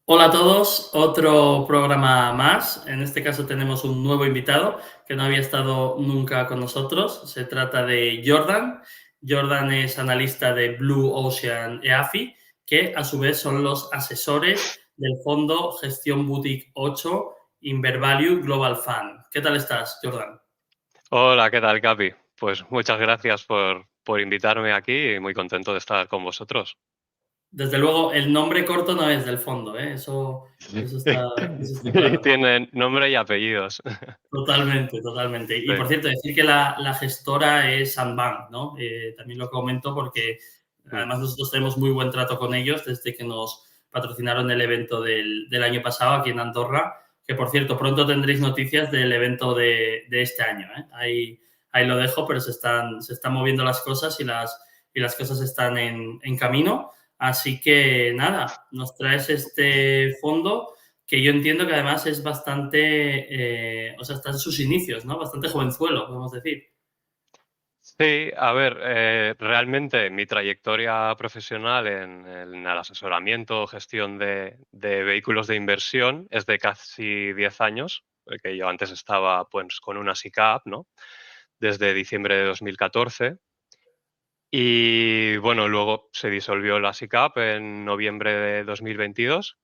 Hola a todos, otro programa más. En este caso tenemos un nuevo invitado que no había estado nunca con nosotros. Se trata de Jordan. Jordan es analista de Blue Ocean EAFI, que a su vez son los asesores del fondo Gestión Boutique 8 Invervalue Global Fund. ¿Qué tal estás, Jordan? Hola, ¿qué tal, Capi? Pues muchas gracias por invitarme aquí y muy contento de estar con vosotros. Desde luego, el nombre corto no es del fondo, ¿eh? Sí. Eso está Sí, claro. tienen nombre y apellidos. Totalmente, totalmente. Y Sí. por cierto, decir que la gestora es Sandbank, ¿no? También lo comento porque Mm. además nosotros tenemos muy buen trato con ellos desde que nos patrocinaron el evento del año pasado aquí en Andorra, que por cierto, pronto tendréis noticias del evento de este año, ¿eh? Ahí lo dejo, pero se están moviendo las cosas y las cosas están en camino. Así que nada, nos traes este fondo que yo entiendo que además es bastante, o sea, está en sus inicios, ¿no? Bastante jovenzuelo, podemos decir. Sí, a ver, realmente mi trayectoria profesional en el asesoramiento o gestión de vehículos de inversión es de casi 10 años, porque yo antes estaba pues con una SICAV, ¿no? Desde diciembre de 2014. Y bueno, luego se disolvió la SICAP en noviembre de 2022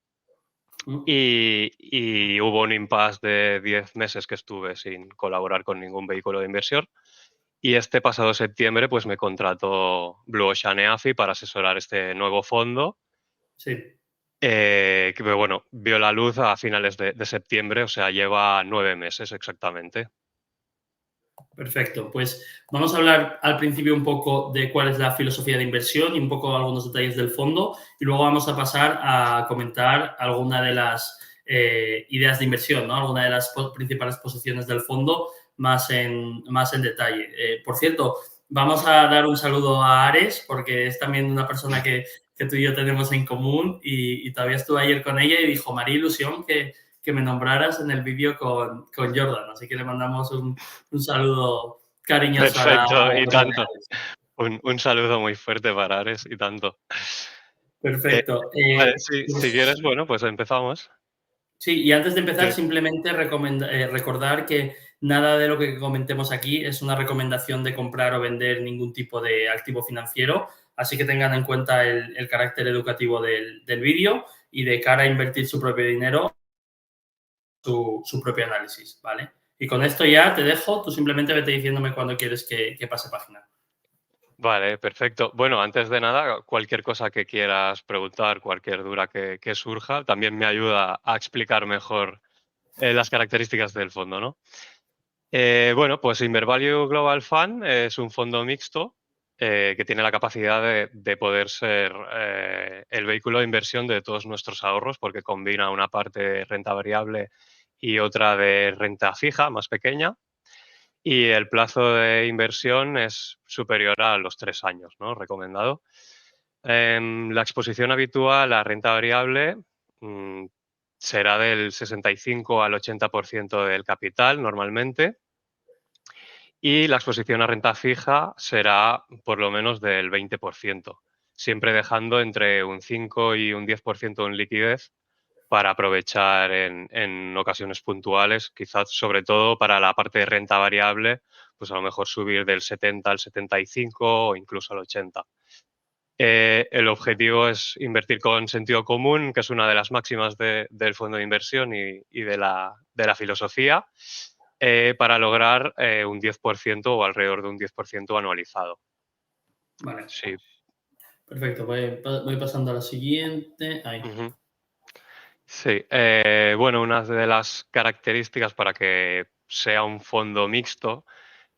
Mm. y hubo un impasse de 10 meses que estuve sin colaborar con ningún vehículo de inversión. Y este pasado septiembre pues me contrató Blue Ocean EAFI para asesorar este nuevo fondo, Sí, que bueno, vio la luz a finales de septiembre, o sea, lleva 9 meses exactamente. perfecto. Pues vamos a hablar al principio un poco de cuál es la filosofía de inversión y un poco algunos detalles del fondo y luego vamos a pasar a comentar alguna de las ideas de inversión, ¿no? Alguna de las principales posiciones del fondo más en detalle. Por cierto, vamos a dar un saludo a Ares porque es también una persona que tú y yo tenemos en común y todavía estuve ayer con ella y dijo, María Ilusión, que me nombraras en el vídeo con Jordan. Así que le mandamos un saludo cariñoso a la Perfecto, y Jordan de tanto. Ares. Un saludo muy fuerte para Ares y tanto. Eh, Perfecto. vale, si quieres, Pues bueno, pues empezamos. sí, y antes de empezar, Sí. simplemente recordar que nada de lo que comentemos aquí es una recomendación de comprar o vender ningún tipo de activo financiero, así que tengan en cuenta el carácter educativo del vídeo y de cara a invertir su propio dinero, su propio análisis, ¿vale? Y con esto ya te dejo, tú simplemente vete diciéndome cuándo quieres que pase página. Vale, perfecto. Bueno, antes de nada, cualquier cosa que quieras preguntar, cualquier duda que surja, también me ayuda a explicar mejor las características del fondo, ¿no? Bueno, pues Invervalue Global Fund es un fondo mixto que tiene la capacidad de poder ser el vehículo de inversión de todos nuestros ahorros porque combina una parte de renta variable y otra de renta fija, más pequeña. Y el plazo de inversión es superior a los 3 años, ¿no? Recomendado. La exposición habitual a renta variable mm, será del 65 al 80% del capital normalmente y la exposición a renta fija será por lo menos del 20%, siempre dejando entre un 5 y un 10% en liquidez para aprovechar en ocasiones puntuales, quizás sobre todo para la parte de renta variable, pues a lo mejor subir del 70 al 75 o incluso al 80. El objetivo es invertir con sentido común, que es una de las máximas del fondo de inversión y de la filosofía, para lograr un 10% o alrededor de un 10% anualizado. Vale, Sí. perfecto. Voy pasando a la siguiente. Ahí. Ujú. Sí, bueno, una de las características para que sea un fondo mixto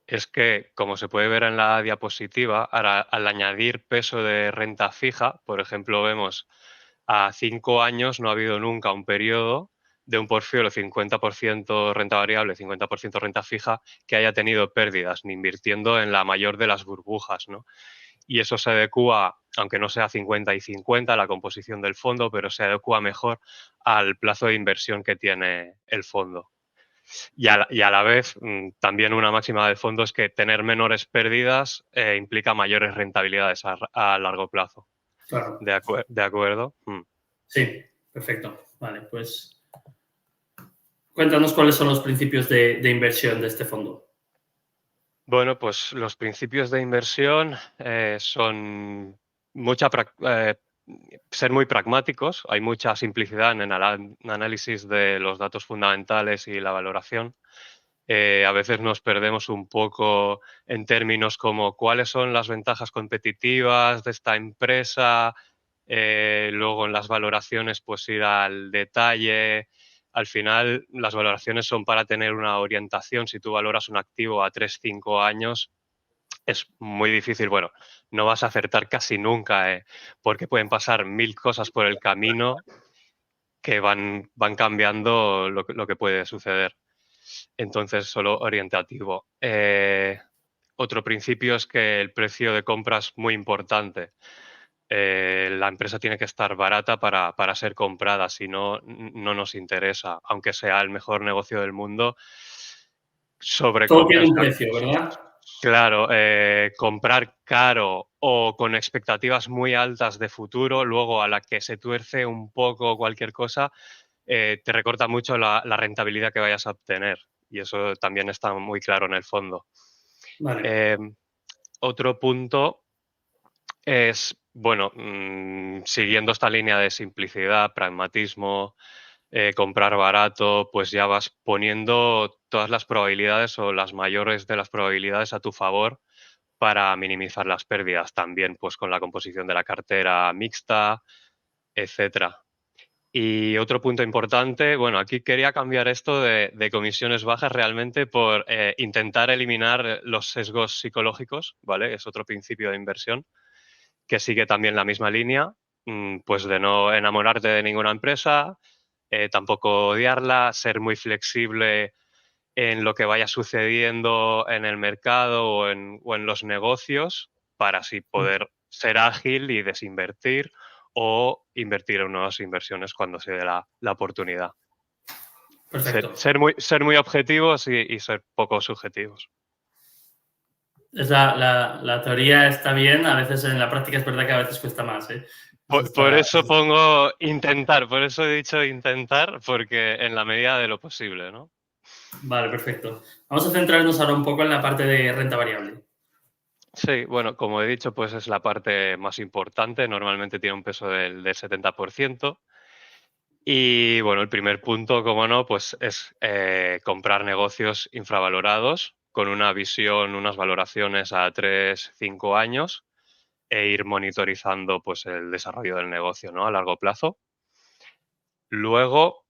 es que, como se puede ver en la diapositiva, al añadir peso de renta fija, por ejemplo, vemos a 5 años no ha habido nunca un periodo de un portfolio 50% renta variable, 50% renta fija, que haya tenido pérdidas, ni invirtiendo en la mayor de las burbujas, ¿no? Y eso se adecúa, aunque no sea 50 y 50 la composición del fondo, pero se adecúa mejor al plazo de inversión que tiene el fondo. Y a la vez, también una máxima del fondo es que tener menores pérdidas implica mayores rentabilidades a largo plazo. Claro. ¿De acuerdo? Sí, perfecto. Vale, pues cuéntanos cuáles son los principios de inversión de este fondo. Bueno, pues los principios de inversión son mucha ser muy pragmáticos, hay mucha simplicidad en el análisis de los datos fundamentales y la valoración. A veces nos perdemos un poco en términos como cuáles son las ventajas competitivas de esta empresa, luego en las valoraciones pues ir al detalle. Al final las valoraciones son para tener una orientación. Si tú valoras un activo a 3 5 años, es muy difícil. Bueno, no vas a acertar casi nunca, porque pueden pasar 1000 cosas por el camino que van cambiando lo que puede suceder. Entonces, solo orientativo. Otro principio es que el precio de compra es muy importante. La empresa tiene que estar barata para ser comprada, si no, no nos interesa. Aunque sea el mejor negocio del mundo, Todo tiene un sobrecompensar. precio, ¿verdad? Claro, comprar caro o con expectativas muy altas de futuro, luego a la que se tuerce un poco cualquier cosa, te recorta mucho la rentabilidad que vayas a obtener. Y eso también está muy claro en el fondo. Vale. Em, Otro punto es, bueno, siguiendo esta línea de simplicidad, pragmatismo, comprar barato, pues ya vas poniendo todas las probabilidades o las mayores de las probabilidades a tu favor para minimizar las pérdidas. También, pues con la composición de la cartera mixta, etcétera. Y otro punto importante, bueno, aquí quería cambiar esto de comisiones bajas realmente por intentar eliminar los sesgos psicológicos, ¿vale? Es otro principio de inversión que sigue también la misma línea, pues de no enamorarte de ninguna empresa, tampoco odiarla, ser muy flexible en lo que vaya sucediendo en el mercado o en los negocios para así poder ser ágil y desinvertir o invertir en nuevas inversiones cuando se dé la oportunidad. Perfecto. Ser muy objetivos y ser poco subjetivos. La teoría está bien, a veces en la práctica es verdad que a veces cuesta más, ¿eh? Eso Por está... eso pongo intentar, por eso he dicho intentar, porque en la medida de lo posible, ¿no? Vale, perfecto. Vamos a centrarnos ahora un poco en la parte de renta variable. Sí, bueno, como he dicho, pues es la parte más importante, normalmente tiene un peso del 70%. Y bueno, el primer punto, como no, pues es comprar negocios infravalorados con una visión, unas valoraciones a 3 5 años e ir monitorizando pues el desarrollo del negocio, ¿no? A largo plazo. Luego,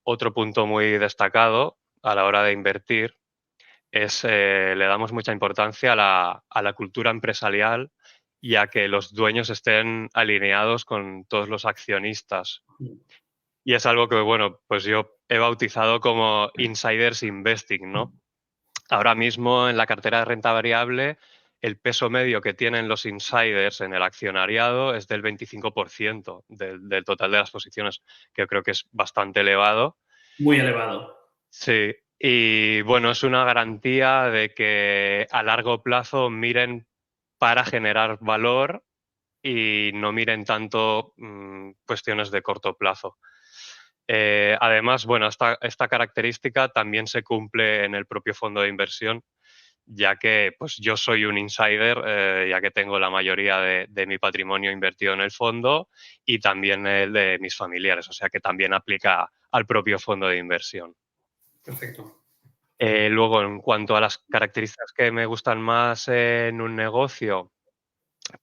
otro punto muy destacado a la hora de invertir es, le damos mucha importancia a la cultura empresarial y a que los dueños estén alineados con todos los accionistas. Y es algo que, bueno, pues yo he bautizado como insiders investing, ¿no? Ahora mismo en la cartera de renta variable, el peso medio que tienen los insiders en el accionariado es del 25% del total de las posiciones, que yo creo que es bastante elevado. Muy elevado. Sí, y bueno, es una garantía de que a largo plazo miren para generar valor y no miren tanto cuestiones de corto plazo. Además, bueno, esta característica también se cumple en el propio fondo de inversión, ya que pues, yo soy un insider, ya que tengo la mayoría de mi patrimonio invertido en el fondo y también el de mis familiares, o sea que también aplica al propio fondo de inversión. Perfecto. Luego, en cuanto a las características que me gustan más en un negocio,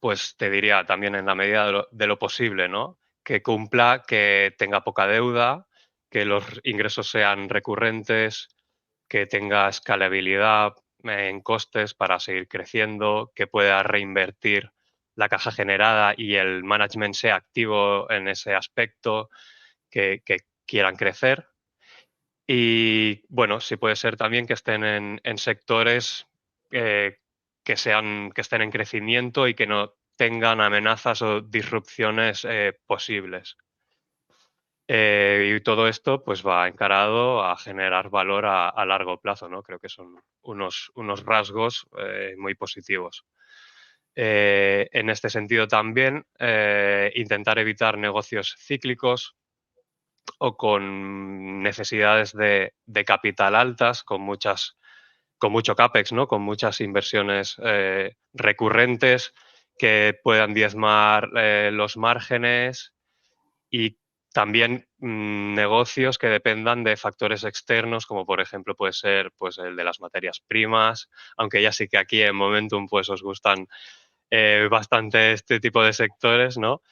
pues te diría también en la medida de lo posible, ¿no? Que cumpla, que tenga poca deuda, que los ingresos sean recurrentes, que tenga escalabilidad en costes para seguir creciendo, que pueda reinvertir la caja generada y el management sea activo en ese aspecto, que quieran crecer. Y bueno, sí puede ser también que estén en sectores eh, que estén en crecimiento y que no tengan amenazas o disrupciones posibles. Y todo esto pues va encarado a generar valor a largo plazo, ¿no? Creo que son unos rasgos muy positivos. En este sentido también, intentar evitar negocios cíclicos, o con necesidades de capital altas, con mucho CAPEX, ¿no? Con muchas inversiones recurrentes que puedan diezmar los márgenes y también negocios que dependan de factores externos, como por ejemplo puede ser pues, el de las materias primas, aunque ya sí que aquí en Momentum pues, os gustan bastante este tipo de sectores, ¿no?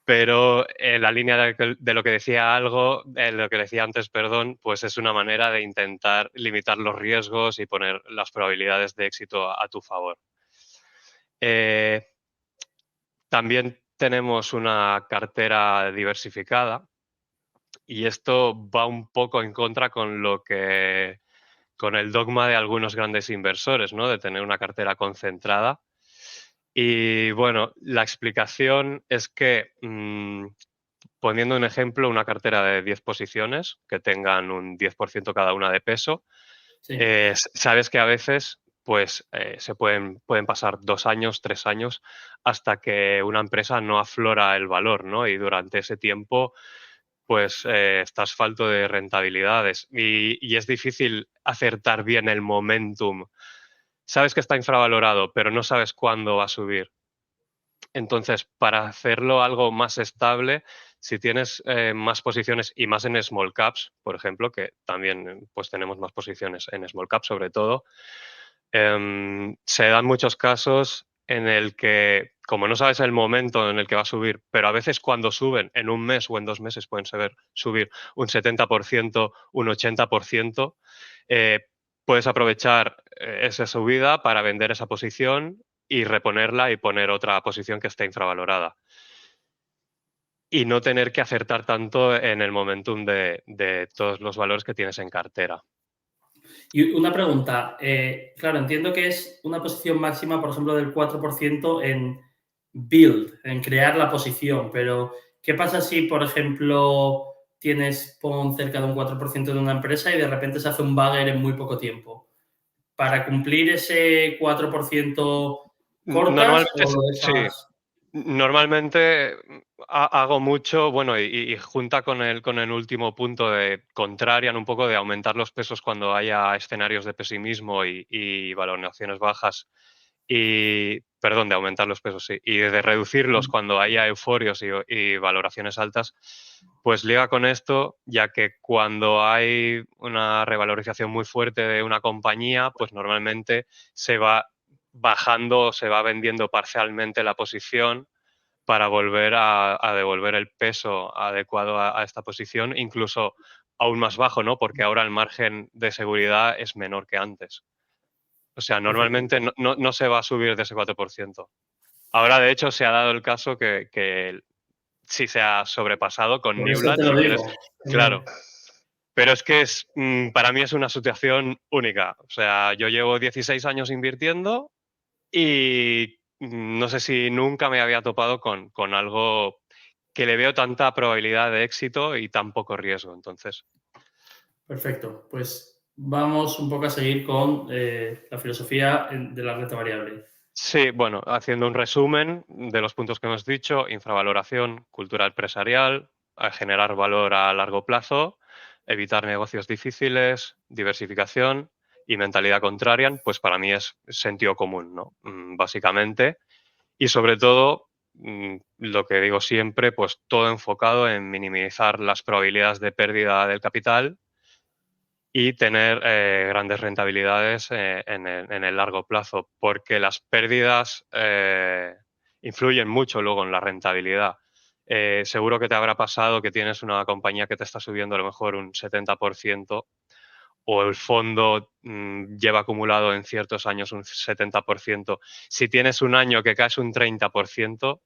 Pero en la línea de lo que decía lo que decía antes, perdón, pues es una manera de intentar limitar los riesgos y poner las probabilidades de éxito a tu favor. Eh, También tenemos una cartera diversificada y esto va un poco en contra con el dogma de algunos grandes inversores, ¿no? De tener una cartera concentrada. Y bueno, la explicación es que poniendo un ejemplo, una cartera de 10 posiciones que tengan un 10% cada una de peso, Sí. sabes que a veces pues, pueden pasar 2 años, 3 años, hasta que una empresa no aflora el valor, ¿no? Y durante ese tiempo, pues estás falto de rentabilidades y es difícil acertar bien el momentum. Sabes que está infravalorado, pero no sabes cuándo va a subir. Entonces, para hacerlo algo más estable, si tienes más posiciones y más en small caps, por ejemplo, que también pues tenemos más posiciones en small caps sobre todo, se dan muchos casos en el que, como no sabes el momento en el que va a subir, pero a veces cuando suben en un mes o en 2 meses pueden subir un 70%, un 80%, eh, puedes aprovechar esa subida para vender esa posición y reponerla y poner otra posición que esté infravalorada. Y no tener que acertar tanto en el momentum de todos los valores que tienes en cartera. Y una pregunta, claro, entiendo que es una posición máxima, por ejemplo, del 4% en build, en crear la posición, pero ¿qué pasa si, por ejemplo, tienes pon cerca de un 4% de una empresa y de repente se hace un bagger en muy poco tiempo? ¿Para cumplir ese 4% cortas Normalmente o lo sí. dejas? Normalmente hago mucho, bueno, y junta con el último punto de contrarian un poco de aumentar los pesos cuando haya escenarios de pesimismo y valoraciones bajas y, perdón, de aumentar los pesos, sí, y de reducirlos cuando haya euforios y valoraciones altas, pues liga con esto, ya que cuando hay una revalorización muy fuerte de una compañía, pues normalmente se va bajando, se va vendiendo parcialmente la posición para volver a devolver el peso adecuado a esta posición, incluso aún más bajo, ¿no? Porque ahora el margen de seguridad es menor que antes. O sea, Perfecto. normalmente no se va a subir de ese 4%. Ahora, de hecho, se ha dado el caso que sí se ha sobrepasado con Por eso Newland, te si lo quieres. digo. Claro, pero es que para mí es una situación única. O sea, yo llevo 16 años invirtiendo y no sé si nunca me había topado con algo que le veo tanta probabilidad de éxito y tan poco riesgo. Entonces, Perfecto. Pues vamos un poco a seguir con la filosofía de la renta variable. sí, bueno, haciendo un resumen de los puntos que hemos dicho, infravaloración, cultura empresarial, a generar valor a largo plazo, evitar negocios difíciles, diversificación y mentalidad contrarian, pues para mí es sentido común, ¿no? Básicamente. Y sobre todo, lo que digo siempre, pues todo enfocado en minimizar las probabilidades de pérdida del capital y tener grandes rentabilidades en el largo plazo, porque las pérdidas influyen mucho luego en la rentabilidad. Seguro que te habrá pasado que tienes una compañía que te está subiendo a lo mejor un 70% o el fondo lleva acumulado en ciertos años un 70%. Si tienes un año que caes un 30%,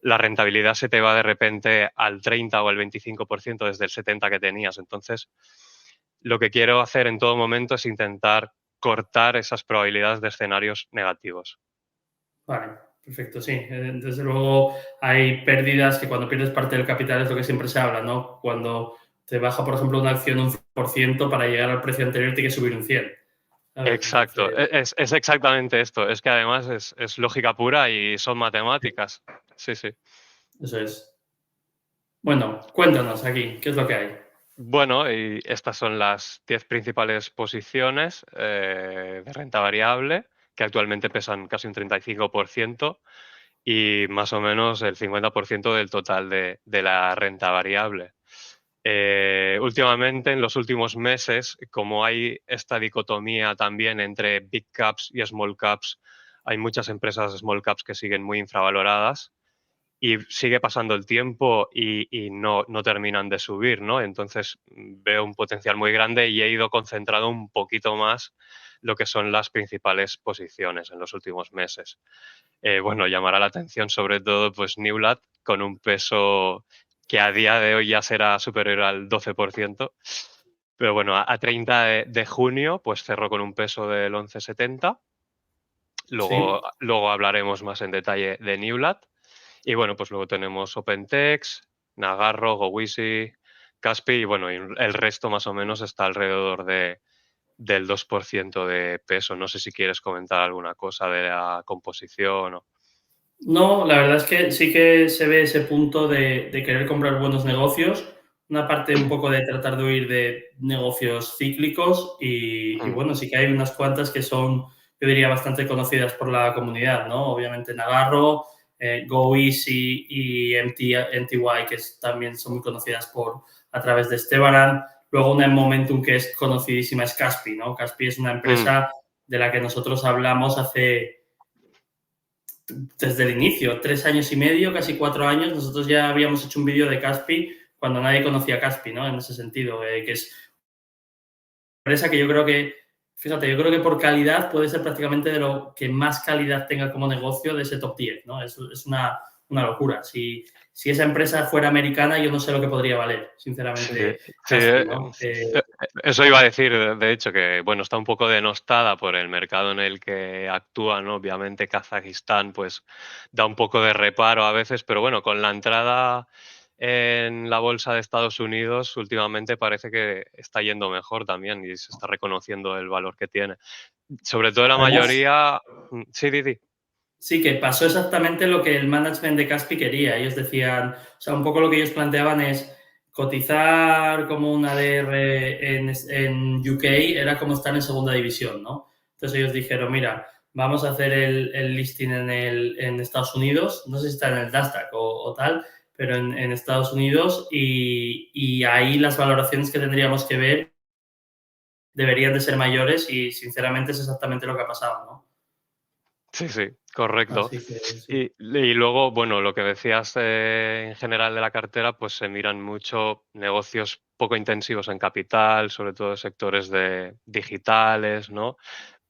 la rentabilidad se te va de repente al 30 o al 25% desde el 70 que tenías. Entonces, lo que quiero hacer en todo momento es intentar cortar esas probabilidades de escenarios negativos. Vale, perfecto, sí. Desde luego hay pérdidas que cuando pierdes parte del capital es lo que siempre se habla, ¿no? Cuando te baja, por ejemplo, una acción un 100% para llegar al precio anterior tiene que subir un 100, ¿sabes? Exacto, Entonces, es exactamente esto. Es que además es lógica pura y son matemáticas. Sí, sí. eso es. Bueno, cuéntanos aquí, ¿qué es lo que hay? Bueno, y estas son las 10 principales posiciones de renta variable, que actualmente pesan casi un 35% y más o menos el 50% del total de la renta variable. Últimamente, en los últimos meses, como hay esta dicotomía también entre big caps y small caps, hay muchas empresas small caps que siguen muy infravaloradas y sigue pasando el tiempo y no terminan de subir, ¿no? Entonces veo un potencial muy grande y he ido concentrado un poquito más lo que son las principales posiciones en los últimos meses. Bueno, llamará la atención sobre todo pues Newlat con un peso que a día de hoy ya será superior al 12%, pero bueno, a 30 de junio pues cerró con un peso del 11,70. Sí. Luego hablaremos más en detalle de Newlat. Y bueno, pues luego tenemos OpenText, Nagarro, Gowisi, Caspi y bueno, y el resto más o menos está alrededor del 2% de peso. No sé si quieres comentar alguna cosa de la composición o... No, la verdad es que sí que se ve ese punto de querer comprar buenos negocios, una parte un poco de tratar de huir de negocios cíclicos y Mm, bueno, sí que hay unas cuantas que son, yo diría, bastante conocidas por la comunidad, ¿no? Obviamente Nagarro, GoEasy y MTY, que también son muy conocidas a través de Estebaran. Luego una en Momentum que es conocidísima es Caspi, ¿no? Caspi es una mm, empresa de la que nosotros hablamos desde el inicio, 3 años y medio, casi 4 años, nosotros ya habíamos hecho un vídeo de Caspi cuando nadie conocía Caspi, ¿no? En ese sentido, que es una empresa que yo creo que, fíjate, yo creo que por calidad puede ser prácticamente de lo que más calidad tenga como negocio de ese top 10, ¿no? Es una locura. Si esa empresa fuera americana, yo no sé lo que podría valer, sí, sinceramente, sí, Caspi, ¿no? eso iba a decir, de hecho, que bueno, está un poco denostada por el mercado en el que actúa, ¿no? Obviamente Kazajistán pues da un poco de reparo a veces, pero bueno, con la entrada en la bolsa de Estados Unidos últimamente parece que está yendo mejor también y se está reconociendo el valor que tiene. Sobre todo la Además, mayoría... Sí, Didi. sí, que pasó exactamente lo que el management de Caspi quería. Ellos decían, o sea, un poco lo que ellos planteaban es cotizar como una ADR en UK era como estar en segunda división, ¿no? Entonces ellos dijeron, mira, vamos a hacer el listing en Estados Unidos, no sé si está en el Nasdaq o tal, pero en Estados Unidos y ahí las valoraciones que tendríamos que ver deberían de ser mayores y sinceramente es exactamente lo que ha pasado, ¿no? Sí, sí, correcto. Así que sí. Y luego, bueno, lo que decías en general de la cartera, pues se miran mucho negocios poco intensivos en capital, sobre todo sectores de digitales, ¿no?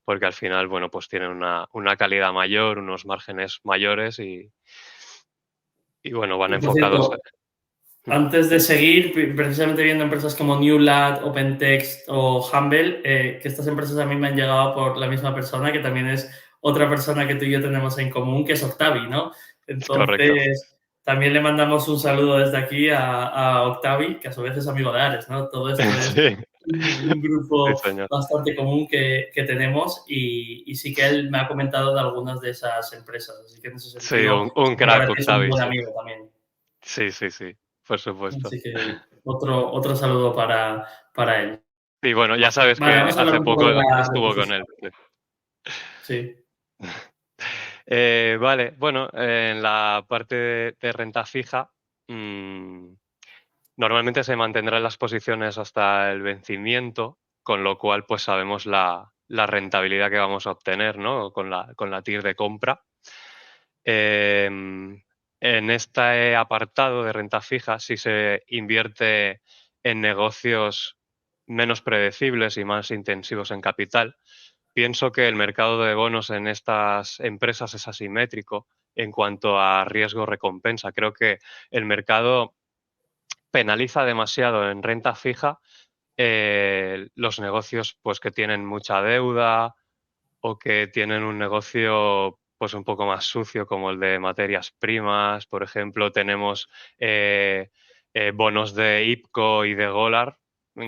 Porque al final, bueno, pues tienen una calidad mayor, unos márgenes mayores y bueno, van Y por enfocados. cierto, antes de seguir, precisamente viendo empresas como Newlat, OpenText o Humble, que estas empresas a mí me han llegado por la misma persona, que también es otra persona que tú y yo tenemos en común, que es Octavi, ¿no? Correcto. Entonces, también le mandamos un saludo desde aquí a Octavi, que a su vez es amigo de Ares, ¿no? Todo esto es Sí, un sí, grupo señor. bastante común que tenemos y sí que él me ha comentado de algunas de esas empresas, así que en ese Sí, sentido, un sí que para crack, ti es un Octavi, buen sí. amigo también. Sí, sí, sí, por supuesto. Así que otro saludo para él. Y bueno, ya sabes Vale, que vamos a hablar hace un poco poco de la estuvo renta con él. fija. Sí, Vale, bueno, en la parte de renta fija, mm, normalmente se mantendrán las posiciones hasta el vencimiento, con lo cual pues sabemos la rentabilidad que vamos a obtener, ¿no? Con la TIR de compra. Em, en este apartado de renta fija, si se invierte en negocios menos predecibles y más intensivos en capital, pienso que el mercado de bonos en estas empresas es asimétrico en cuanto a riesgo-recompensa. Creo que el mercado penaliza demasiado en renta fija los negocios pues, que tienen mucha deuda o que tienen un negocio pues, un poco más sucio como el de materias primas. Por ejemplo, tenemos bonos de IPCO y de Golar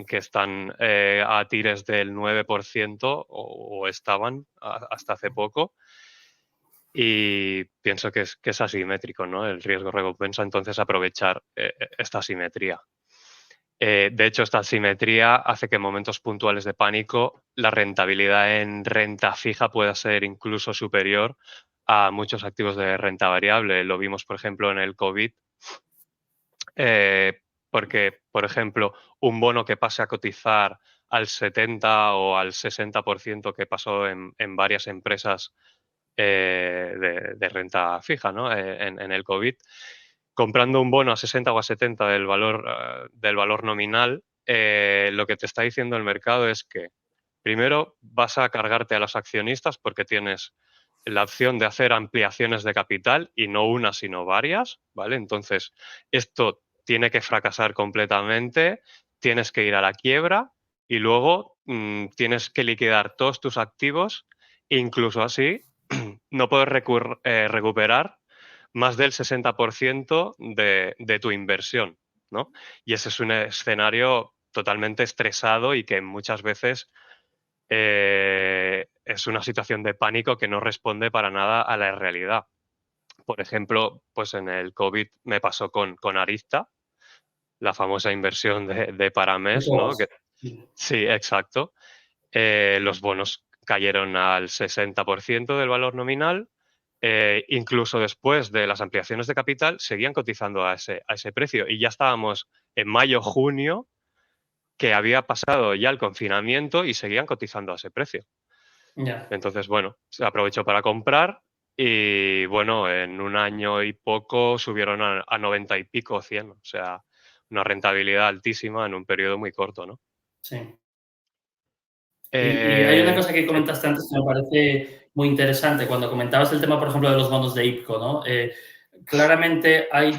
que están a tires del 9% o estaban hasta hace poco. y pienso que es asimétrico, ¿no? El riesgo-recompensa, entonces aprovechar esta asimetría. De hecho, esta asimetría hace que en momentos puntuales de pánico la rentabilidad en renta fija pueda ser incluso superior a muchos activos de renta variable. Lo vimos, por ejemplo, en el COVID, porque, por ejemplo, un bono que pase a cotizar al 70 o al 60% que pasó en varias empresas de renta fija, ¿no? En el COVID, comprando un bono a 60 o a 70 del valor nominal, lo que te está diciendo el mercado es que primero vas a cargarte a los accionistas porque tienes la opción de hacer ampliaciones de capital y no una, sino varias, ¿vale? Entonces, esto tiene que fracasar completamente, tienes que ir a la quiebra y luego tienes que liquidar todos tus activos, incluso así no puedes recuperar más del 60% de tu inversión, ¿no? Y ese es un escenario totalmente estresado y que muchas veces es una situación de pánico que no responde para nada a la realidad. Por ejemplo, pues en el COVID me pasó con Arista, la famosa inversión de De Paramés, ¿no? todas. Sí, exacto. Los bonos cayeron al 60% del valor nominal. Incluso después de las ampliaciones de capital, seguían cotizando a ese precio. Y ya estábamos en mayo, junio, que había pasado ya el confinamiento y seguían cotizando a ese precio. Ya. Entonces, bueno, se aprovechó para comprar y, bueno, en un año y poco subieron a 90 y pico, 100. O sea, una rentabilidad altísima en un periodo muy corto, ¿no? Sí. Y hay una cosa que Sí, comentaste antes que me parece muy interesante, cuando comentabas el tema, por ejemplo, de los bonos de IPCO, ¿no? Claramente hay,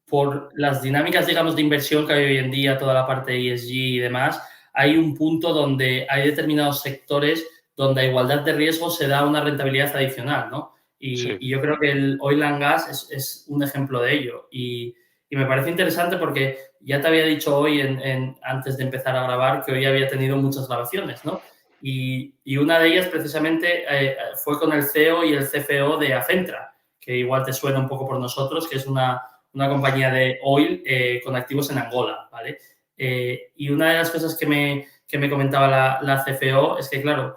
por las dinámicas, digamos, de inversión que hay hoy en día, toda la parte de ESG y demás, hay un punto donde hay determinados sectores donde a igualdad de riesgo se da una rentabilidad adicional, ¿no? sí, Y yo creo que el oil and gas es un ejemplo de ello. Y me parece interesante porque ya te había dicho hoy, antes de empezar a grabar, que hoy había tenido muchas grabaciones, ¿no? Y una de ellas precisamente fue con el CEO y el CFO de Afentra, que igual te suena un poco por nosotros, que es una compañía de oil con activos en Angola, ¿vale? Y una de las cosas que me comentaba la CFO es que, claro,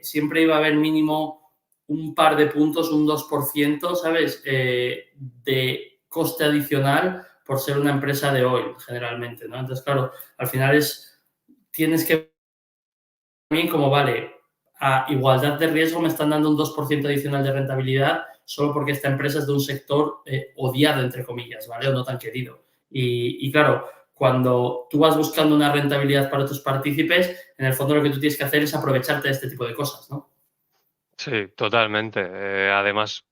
siempre iba a haber mínimo un par de puntos, un 2%, ¿sabes? De coste adicional por ser una empresa de oil, generalmente, ¿no? Entonces, claro, al final tienes que también como, vale, a igualdad de riesgo me están dando un 2% adicional de rentabilidad solo porque esta empresa es de un sector odiado, entre comillas, ¿vale? O no tan querido. Y claro, cuando tú vas buscando una rentabilidad para tus partícipes, en el fondo lo que tú tienes que hacer es aprovecharte de este tipo de cosas, ¿no? sí, totalmente. Además,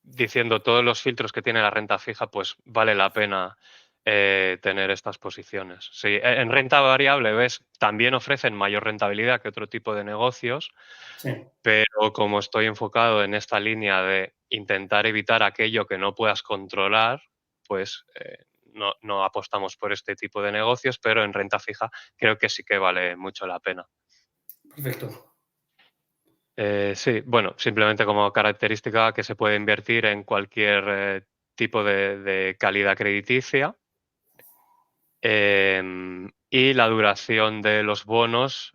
diciendo todos los filtros que tiene la renta fija, pues vale la pena tener estas posiciones. Sí, en renta variable, ves, también ofrecen mayor rentabilidad que otro tipo de negocios, Sí, pero como estoy enfocado en esta línea de intentar evitar aquello que no puedas controlar, pues no apostamos por este tipo de negocios, pero en renta fija creo que sí que vale mucho la pena. perfecto. Sí, bueno, simplemente como característica que se puede invertir en cualquier tipo de calidad crediticia, y la duración de los bonos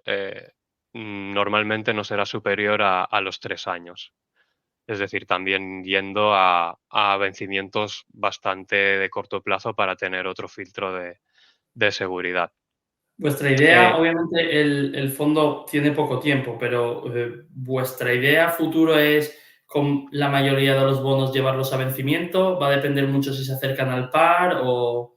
normalmente no será superior a los 3 años. Es decir, también yendo a vencimientos bastante de corto plazo para tener otro filtro de seguridad. Vuestra Eh, idea, obviamente, el fondo tiene poco tiempo, pero vuestra idea futuro es con la mayoría de los bonos llevarlos a vencimiento. Va a depender mucho si se acercan al par o.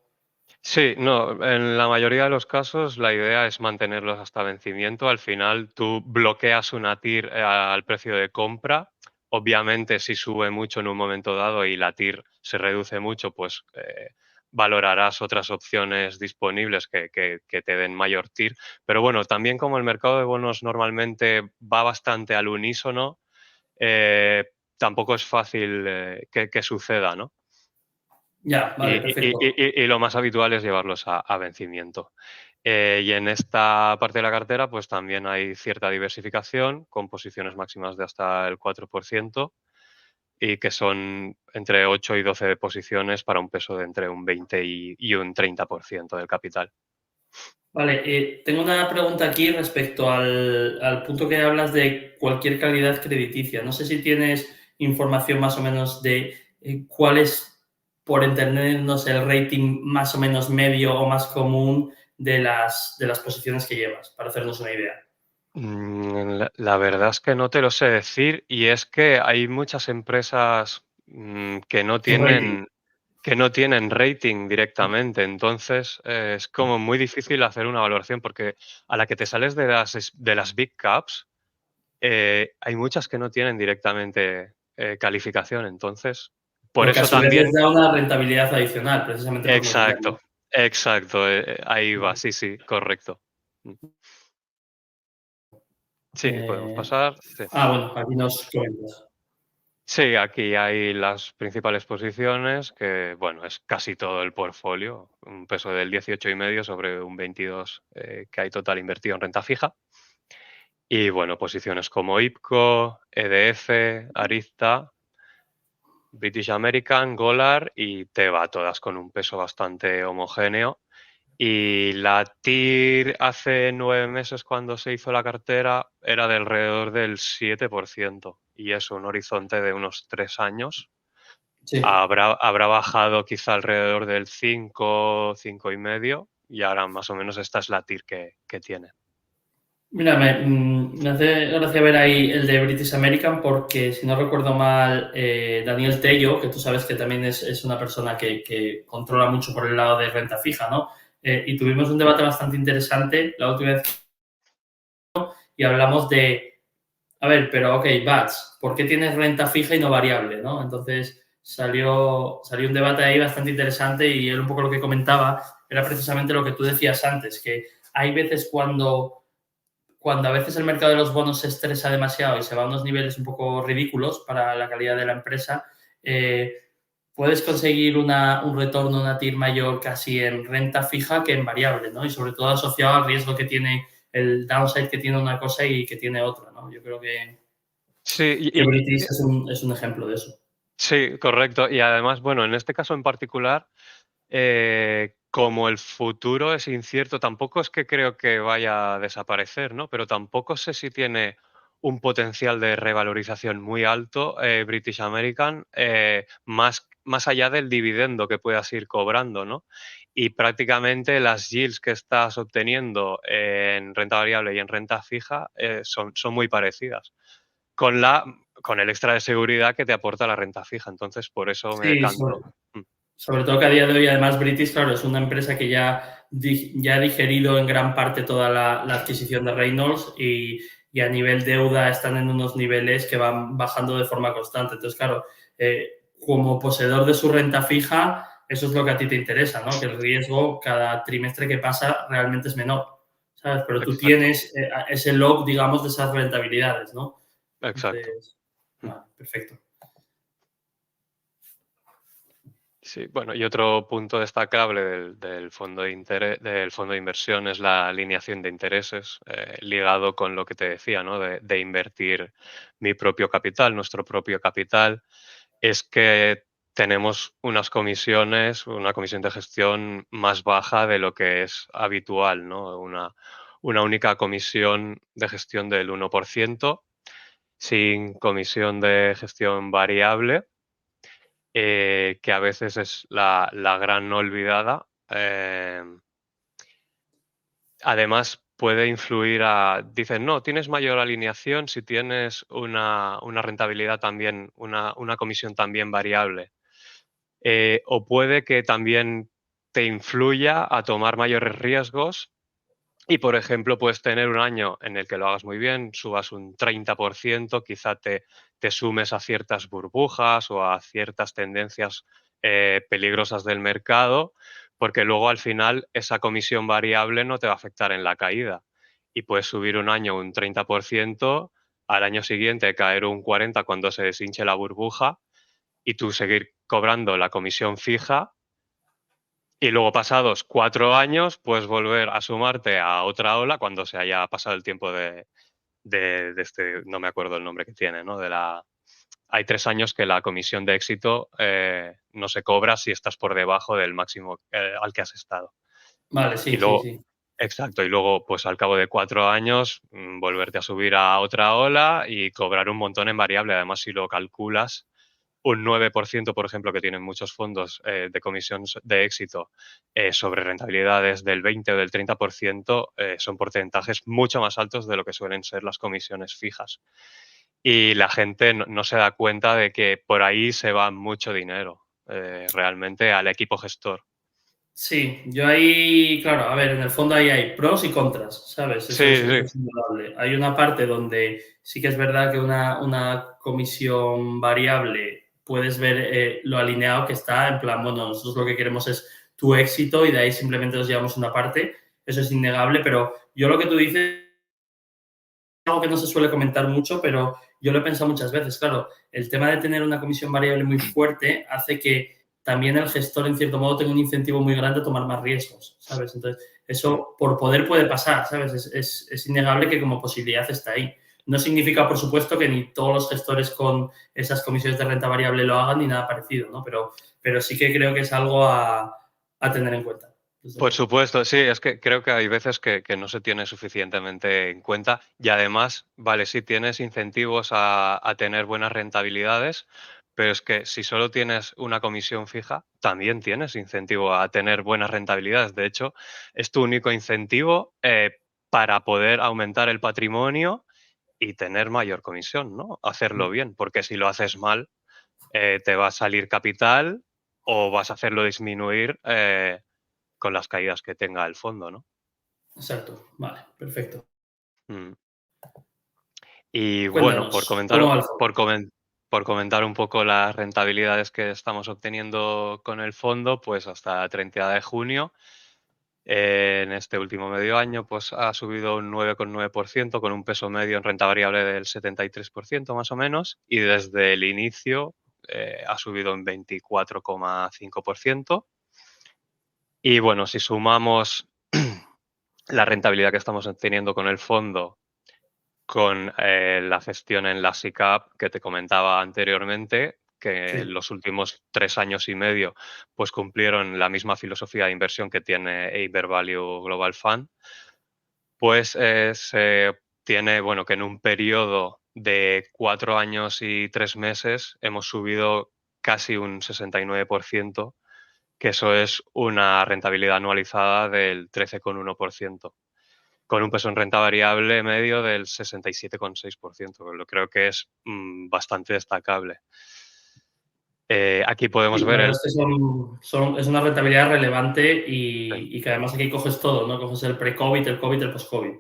Sí, no, en la mayoría de los casos la idea es mantenerlos hasta vencimiento. Al final tú bloqueas una TIR al precio de compra. Obviamente, si sube mucho en un momento dado y la TIR se reduce mucho, pues valorarás otras opciones disponibles que te den mayor TIR. Pero bueno, también como el mercado de bonos normalmente va bastante al unísono, eh, tampoco es fácil que suceda, ¿no? Ya, vale, perfecto. Y lo más habitual es llevarlos a vencimiento. Y en esta parte de la cartera, pues también hay cierta diversificación con posiciones máximas de hasta el 4%. y que son entre 8 y 12 posiciones para un peso de entre un 20 y un 30% del capital. Vale, tengo una pregunta aquí respecto al punto que hablas de cualquier calidad crediticia. No sé si tienes información más o menos de cuál es, por entendernos, el rating más o menos medio o más común de las posiciones que llevas, para hacernos una idea. La verdad es que no te lo sé decir y es que hay muchas empresas que no Sin rating. tienen rating directamente, entonces es como muy difícil hacer una valoración porque a la que te sales de las big caps, hay muchas que no tienen directamente calificación, entonces por Pero que a eso su vez les también, da una rentabilidad adicional, precisamente por no exacto, tenerlo. exacto, ahí va, sí, sí, correcto. Mm. Sí, podemos Eh, pasar. Sí. bueno, aquí nos comentas. Sí, aquí hay las principales posiciones, que bueno, es casi todo el portfolio, un peso del 18,5 sobre un 22 que hay total invertido en renta fija. Y bueno, posiciones como IPCO, EDF, Arista, British American, Golar y Teva, todas con un peso bastante homogéneo. Y la TIR hace 9 meses cuando se hizo la cartera era de alrededor del 7% y es un horizonte de unos 3 años. Sí. Habrá bajado quizá alrededor del 5, 5,5 y ahora más o menos esta es la TIR que tiene. Mira, me hace gracia ver ahí el de British American porque, si no recuerdo mal, Daniel Tello, que tú sabes que también es una persona que controla mucho por el lado de renta fija, ¿no? Y tuvimos un debate bastante interesante la última vez y hablamos de, a ver, pero ok, Bats, ¿por qué tienes renta fija y no variable, no? Entonces salió un debate ahí bastante interesante y él un poco lo que comentaba era precisamente lo que tú decías antes, que hay veces cuando a veces el mercado de los bonos se estresa demasiado y se va a unos niveles un poco ridículos para la calidad de la empresa, puedes conseguir un retorno, una TIR mayor casi en renta fija que en variable, ¿no? Y sobre todo asociado al riesgo que tiene, el downside que tiene una cosa y que tiene otra, ¿no? Yo creo Sí, que British es un ejemplo de eso. sí, correcto. Y además, bueno, en este caso en particular, como el futuro es incierto, tampoco es que creo que vaya a desaparecer, ¿no? Pero tampoco sé si tiene un potencial de revalorización muy alto, British American, más allá del dividendo que puedas ir cobrando, ¿no? Y prácticamente las yields que estás obteniendo en renta variable y en renta fija son muy parecidas, con con el extra de seguridad que te aporta la renta fija. Entonces, por eso me Sí, decanto. Mm. sobre todo que a día de hoy, además, British, claro, es una empresa que ya ha digerido en gran parte toda la adquisición de Reynolds y a nivel deuda están en unos niveles que van bajando de forma constante. Entonces, claro, como poseedor de su renta fija, eso es lo que a ti te interesa, ¿no? Que el riesgo cada trimestre que pasa realmente es menor, ¿sabes? Pero tú Exacto, tienes ese log, digamos, de esas rentabilidades, ¿no? exacto. Entonces, Mm. vale, perfecto. Sí, bueno, y otro punto destacable del fondo del fondo de inversión es la alineación de intereses, ligado con lo que te decía, ¿no? De invertir mi propio capital, nuestro propio capital, es que tenemos una comisión de gestión más baja de lo que es habitual, ¿no? Una única comisión de gestión del 1%, sin comisión de gestión variable, que a veces es la gran no olvidada. Además, puede influir dicen, no, tienes mayor alineación si tienes una rentabilidad también, una comisión también variable. O puede que también te influya a tomar mayores riesgos y, por ejemplo, puedes tener un año en el que lo hagas muy bien, subas un 30%, quizá te sumes a ciertas burbujas o a ciertas tendencias peligrosas del mercado, porque luego al final esa comisión variable no te va a afectar en la caída. Y puedes subir un año un 30%, al año siguiente caer un 40% cuando se deshinche la burbuja y tú seguir cobrando la comisión fija y luego, pasados 4 años, puedes volver a sumarte a otra ola cuando se haya pasado el tiempo de este, no me acuerdo el nombre que tiene, ¿no? hay 3 años que la comisión de éxito no se cobra si estás por debajo del máximo al que has estado. Vale, Y sí, sí, luego, sí. exacto, y luego, pues al cabo de 4 años, volverte a subir a otra ola y cobrar un montón en variable. Además, si lo calculas, un 9%, por ejemplo, que tienen muchos fondos de comisión de éxito sobre rentabilidades del 20 o del 30%, son porcentajes mucho más altos de lo que suelen ser las comisiones fijas. Y la gente no se da cuenta de que por ahí se va mucho dinero realmente al equipo gestor. Sí, yo ahí, claro, a ver, en el fondo ahí hay pros y contras, ¿sabes? Sí, Eso sí. es indudable. Hay una parte donde sí que es verdad que una comisión variable puedes ver lo alineado que está, en plan, bueno, nosotros lo que queremos es tu éxito y de ahí simplemente nos llevamos una parte, eso es innegable, pero yo lo que tú dices algo que no se suele comentar mucho, pero yo lo he pensado muchas veces. Claro, el tema de tener una comisión variable muy fuerte hace que también el gestor, en cierto modo, tenga un incentivo muy grande a tomar más riesgos, ¿sabes? Entonces, Mm. eso por poder puede pasar, ¿sabes? Es innegable que como posibilidad está ahí. No significa, por supuesto, que ni todos los gestores con esas comisiones de renta variable lo hagan ni nada parecido, ¿no? Pero sí que creo que es algo a tener en cuenta, desde Por luego. supuesto, sí, es que creo que hay veces que no se tiene suficientemente en cuenta y además, vale, sí tienes incentivos a tener buenas rentabilidades, pero es que si solo tienes una comisión fija, también tienes incentivo a tener buenas rentabilidades. De hecho, es tu único incentivo para poder aumentar el patrimonio y tener mayor comisión, ¿no? Hacerlo bien, porque si lo haces mal, te va a salir capital o vas a hacerlo disminuir. Con las caídas que tenga el fondo, ¿no? Exacto, vale, perfecto. Mm. Y bueno, Cuéntanos, ¿cómo va el fondo? por comentar un poco las rentabilidades que estamos obteniendo con el fondo, pues hasta 30 de junio, en este último medio año, pues ha subido un 9,9% con un peso medio en renta variable del 73% más o menos, y desde el inicio ha subido un 24,5%. Y bueno, si sumamos la rentabilidad que estamos obteniendo con el fondo con la gestión en la SICAV que te comentaba anteriormente, que en Sí, los últimos 3 años y medio pues cumplieron la misma filosofía de inversión que tiene Eiber Value Global Fund, pues se tiene, bueno, que en un periodo de 4 años y 3 meses hemos subido casi un 69%, que eso es una rentabilidad anualizada del 13,1%, con un peso en renta variable medio del 67,6%, que lo creo que es bastante destacable. Aquí podemos sí, la ver verdad el... es que es una rentabilidad relevante Sí. y que además aquí coges todo, ¿no? Coges el pre-COVID, el COVID, el post-COVID.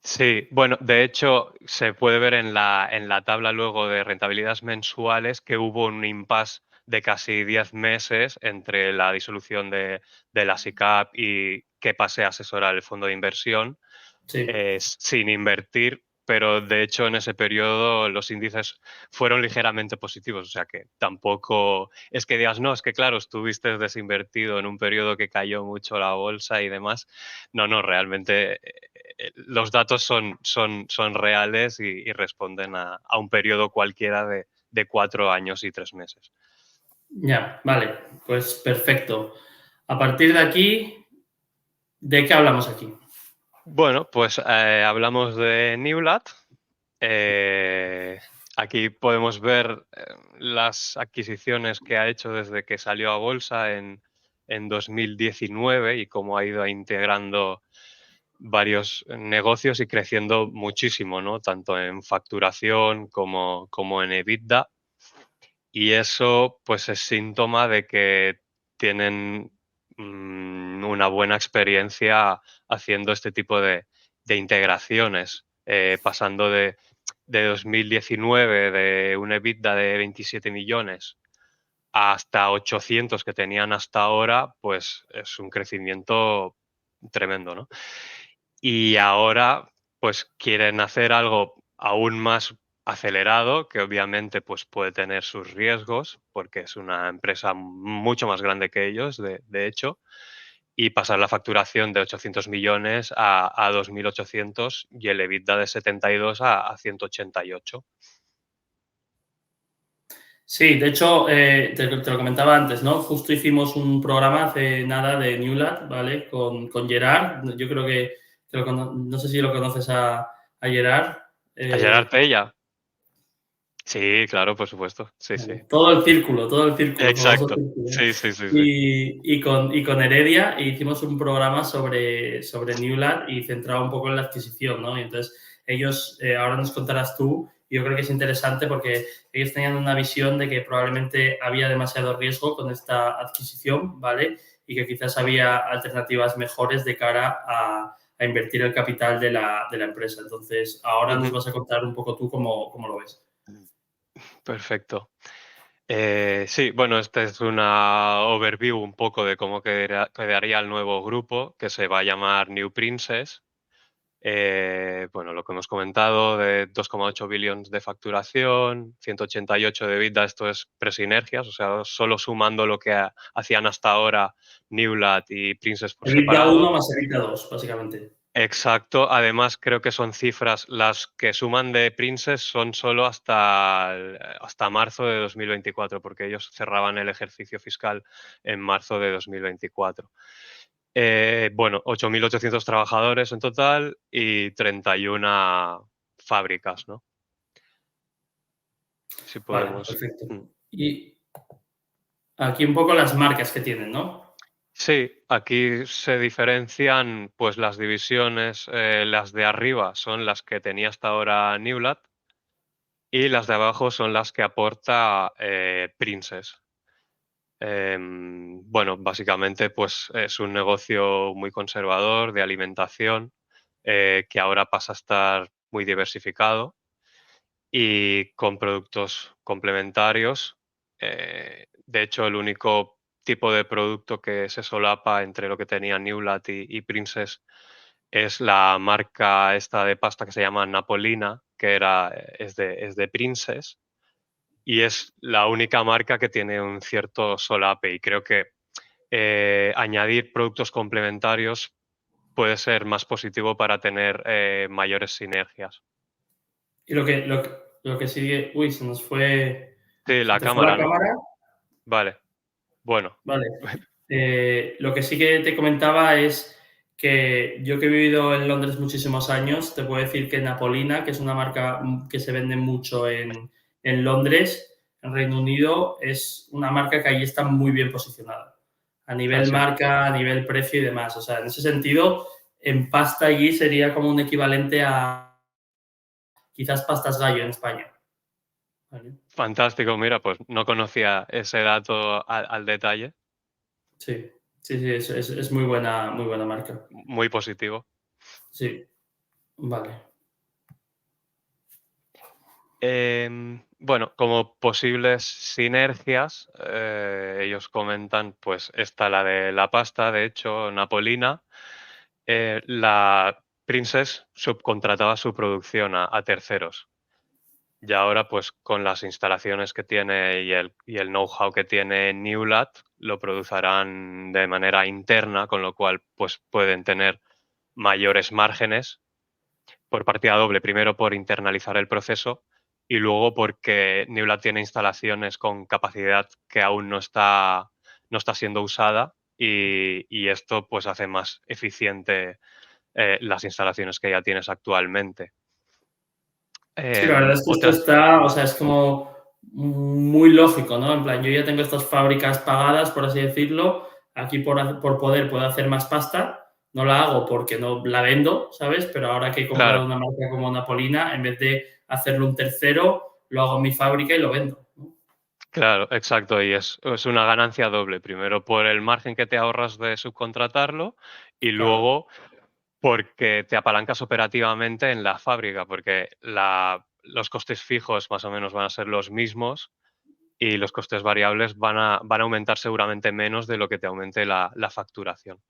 Sí, bueno, de hecho se puede ver en la tabla luego de rentabilidades mensuales que hubo un impasse de casi 10 meses entre la disolución de la SICAV y que pasé a asesorar el fondo de inversión Sí, sin invertir, pero de hecho en ese periodo los índices fueron ligeramente positivos, o sea que tampoco es que digas, no, es que claro, estuviste desinvertido en un periodo que cayó mucho la bolsa y demás. No, no, realmente los datos son reales y responden a un periodo cualquiera de 4 años y 3 meses. ya, vale, pues perfecto. A partir de aquí, ¿de qué hablamos aquí? Bueno, pues hablamos de Newlat. Eh, Aquí podemos ver las adquisiciones que ha hecho desde que salió a bolsa en 2019 y cómo ha ido integrando varios negocios y creciendo muchísimo, ¿no? Tanto en facturación como en EBITDA. Y eso, pues, es síntoma de que tienen una buena experiencia haciendo este tipo de integraciones, pasando de 2019 de un EBITDA de 27 millones hasta 800 que tenían hasta ahora, pues es un crecimiento tremendo, ¿no? Y ahora, pues quieren hacer algo aún más acelerado, que obviamente pues puede tener sus riesgos, porque es una empresa mucho más grande que ellos, de hecho, y pasar la facturación de 800 millones a 2.800 y el EBITDA de 72 a 188. Sí, de hecho, te lo comentaba antes, ¿no? Justo hicimos un programa hace nada de Newlat, ¿vale? Con Gerard. Yo creo no sé si lo conoces a Gerard. A Gerard Eh, Pella. Sí, claro, por supuesto. Sí, sí. todo el círculo, el famoso Exacto. círculo. Sí, sí, sí, sí. Y con Heredia hicimos un programa sobre Newlat y centrado un poco en la adquisición, ¿no? Y entonces ellos, ahora nos contarás tú, yo creo que es interesante porque ellos tenían una visión de que probablemente había demasiado riesgo con esta adquisición, ¿vale? Y que quizás había alternativas mejores de cara a invertir el capital de la empresa. Entonces, ahora nos Ujú. vas a contar un poco tú cómo lo ves. Perfecto. Sí, bueno, esta es una overview un poco de cómo quedaría el nuevo grupo, que se va a llamar New Princess. Bueno, lo que hemos comentado de 2,8 billones de facturación, 188 de EBITDA, esto es presinergias, o sea, solo sumando lo que hacían hasta ahora Newlat y Princess por EBITDA separado. 1 más EBITDA 2, básicamente. Exacto, además creo que son cifras, las que suman de Princess son solo hasta marzo de 2024, porque ellos cerraban el ejercicio fiscal en marzo de 2024. Bueno, 8.800 trabajadores en total y 31 fábricas, ¿no? Si Vale, podemos. perfecto. Mm. Y aquí un poco las marcas que tienen, ¿no? Sí, aquí se diferencian pues las divisiones, las de arriba son las que tenía hasta ahora Newlat y las de abajo son las que aporta Princess. Bueno, básicamente pues es un negocio muy conservador de alimentación que ahora pasa a estar muy diversificado y con productos complementarios. De hecho, el único tipo de producto que se solapa entre lo que tenía Newlat y Princess es la marca esta de pasta que se llama Napolina, que es de Princess y es la única marca que tiene un cierto solape y creo que añadir productos complementarios puede ser más positivo para tener mayores sinergias. Y lo que sigue. Uy, se nos fue. Sí, Se la te fue la cámara, ¿no? cámara. Vale, bueno. Vale. Lo que sí que te comentaba es que yo que he vivido en Londres muchísimos años, te puedo decir que Napolina, que es una marca que se vende mucho en Londres, en Reino Unido, es una marca que ahí está muy bien posicionada. A Ah, nivel sí. marca, a nivel precio y demás. O sea, en ese sentido, en pasta allí sería como un equivalente a quizás pastas gallo en España. ¿Vale? Fantástico, mira, pues no conocía ese dato al detalle, Sí, sí, sí, es muy buena marca. muy positivo. Sí, vale. Bueno, como posibles sinergias, ellos comentan, pues está la de la pasta, de hecho, Napolina. La Princess subcontrataba su producción a terceros. Y ahora, pues con las instalaciones que tiene y el know-how que tiene Newlat, lo producirán de manera interna, con lo cual pues pueden tener mayores márgenes por partida doble. Primero por internalizar el proceso y luego porque Newlat tiene instalaciones con capacidad que aún no está siendo usada y esto pues hace más eficiente las instalaciones que ya tienes actualmente. Sí, la verdad es que esto Otra, está, o sea, es como muy lógico, ¿no? En plan, yo ya tengo estas fábricas pagadas, por así decirlo, aquí por poder puedo hacer más pasta, no la hago porque no la vendo, ¿sabes? Pero ahora que he comprado claro, una marca como Napolina, en vez de hacerlo un tercero, lo hago en mi fábrica y lo vendo, ¿no? claro, exacto, y es una ganancia doble. Primero por el margen que te ahorras de subcontratarlo y Claro, luego porque te apalancas operativamente en la fábrica, porque los costes fijos más o menos van a ser los mismos y los costes variables van a aumentar seguramente menos de lo que te aumente la facturación.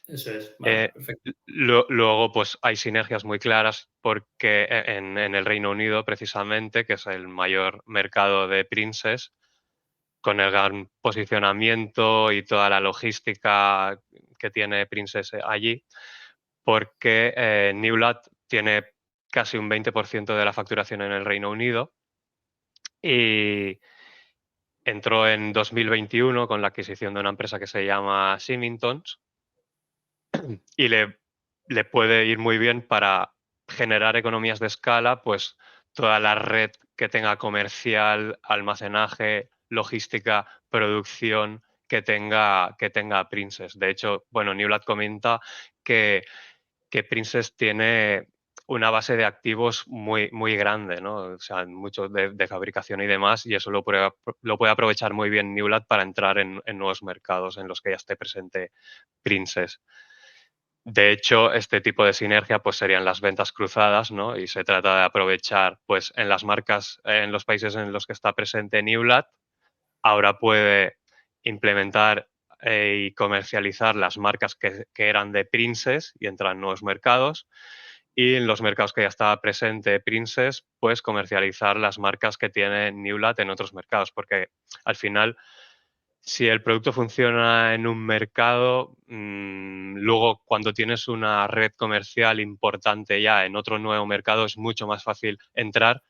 eso es, vale, Eh, perfecto. luego, pues hay sinergias muy claras porque en el Reino Unido, precisamente, que es el mayor mercado de Princess, con el gran posicionamiento y toda la logística que tiene Princess allí, porque Newlat tiene casi un 20% de la facturación en el Reino Unido y, entró en 2021 con la adquisición de una empresa que se llama Symingtons y le puede ir muy bien para generar economías de escala, pues toda la red que tenga comercial, almacenaje, logística, producción que tenga Princess. De hecho, bueno, Newlat comenta que, que Princess tiene una base de activos muy, muy grande, ¿no? O sea, mucho de fabricación y demás, y eso lo puede aprovechar muy bien Newlat para entrar en nuevos mercados en los que ya esté presente Princess. De hecho, este tipo de sinergia pues serían las ventas cruzadas, ¿no? Y se trata de aprovechar pues en las marcas, en los países en los que está presente Newlat, ahora puede implementar y comercializar las marcas que eran de Princess y entrar en nuevos mercados. Y en los mercados que ya estaba presente Princess, pues comercializar las marcas que tiene Newlat en otros mercados, porque al final si el producto funciona en un mercado, luego cuando tienes una red comercial importante ya en otro nuevo mercado es mucho más fácil entrar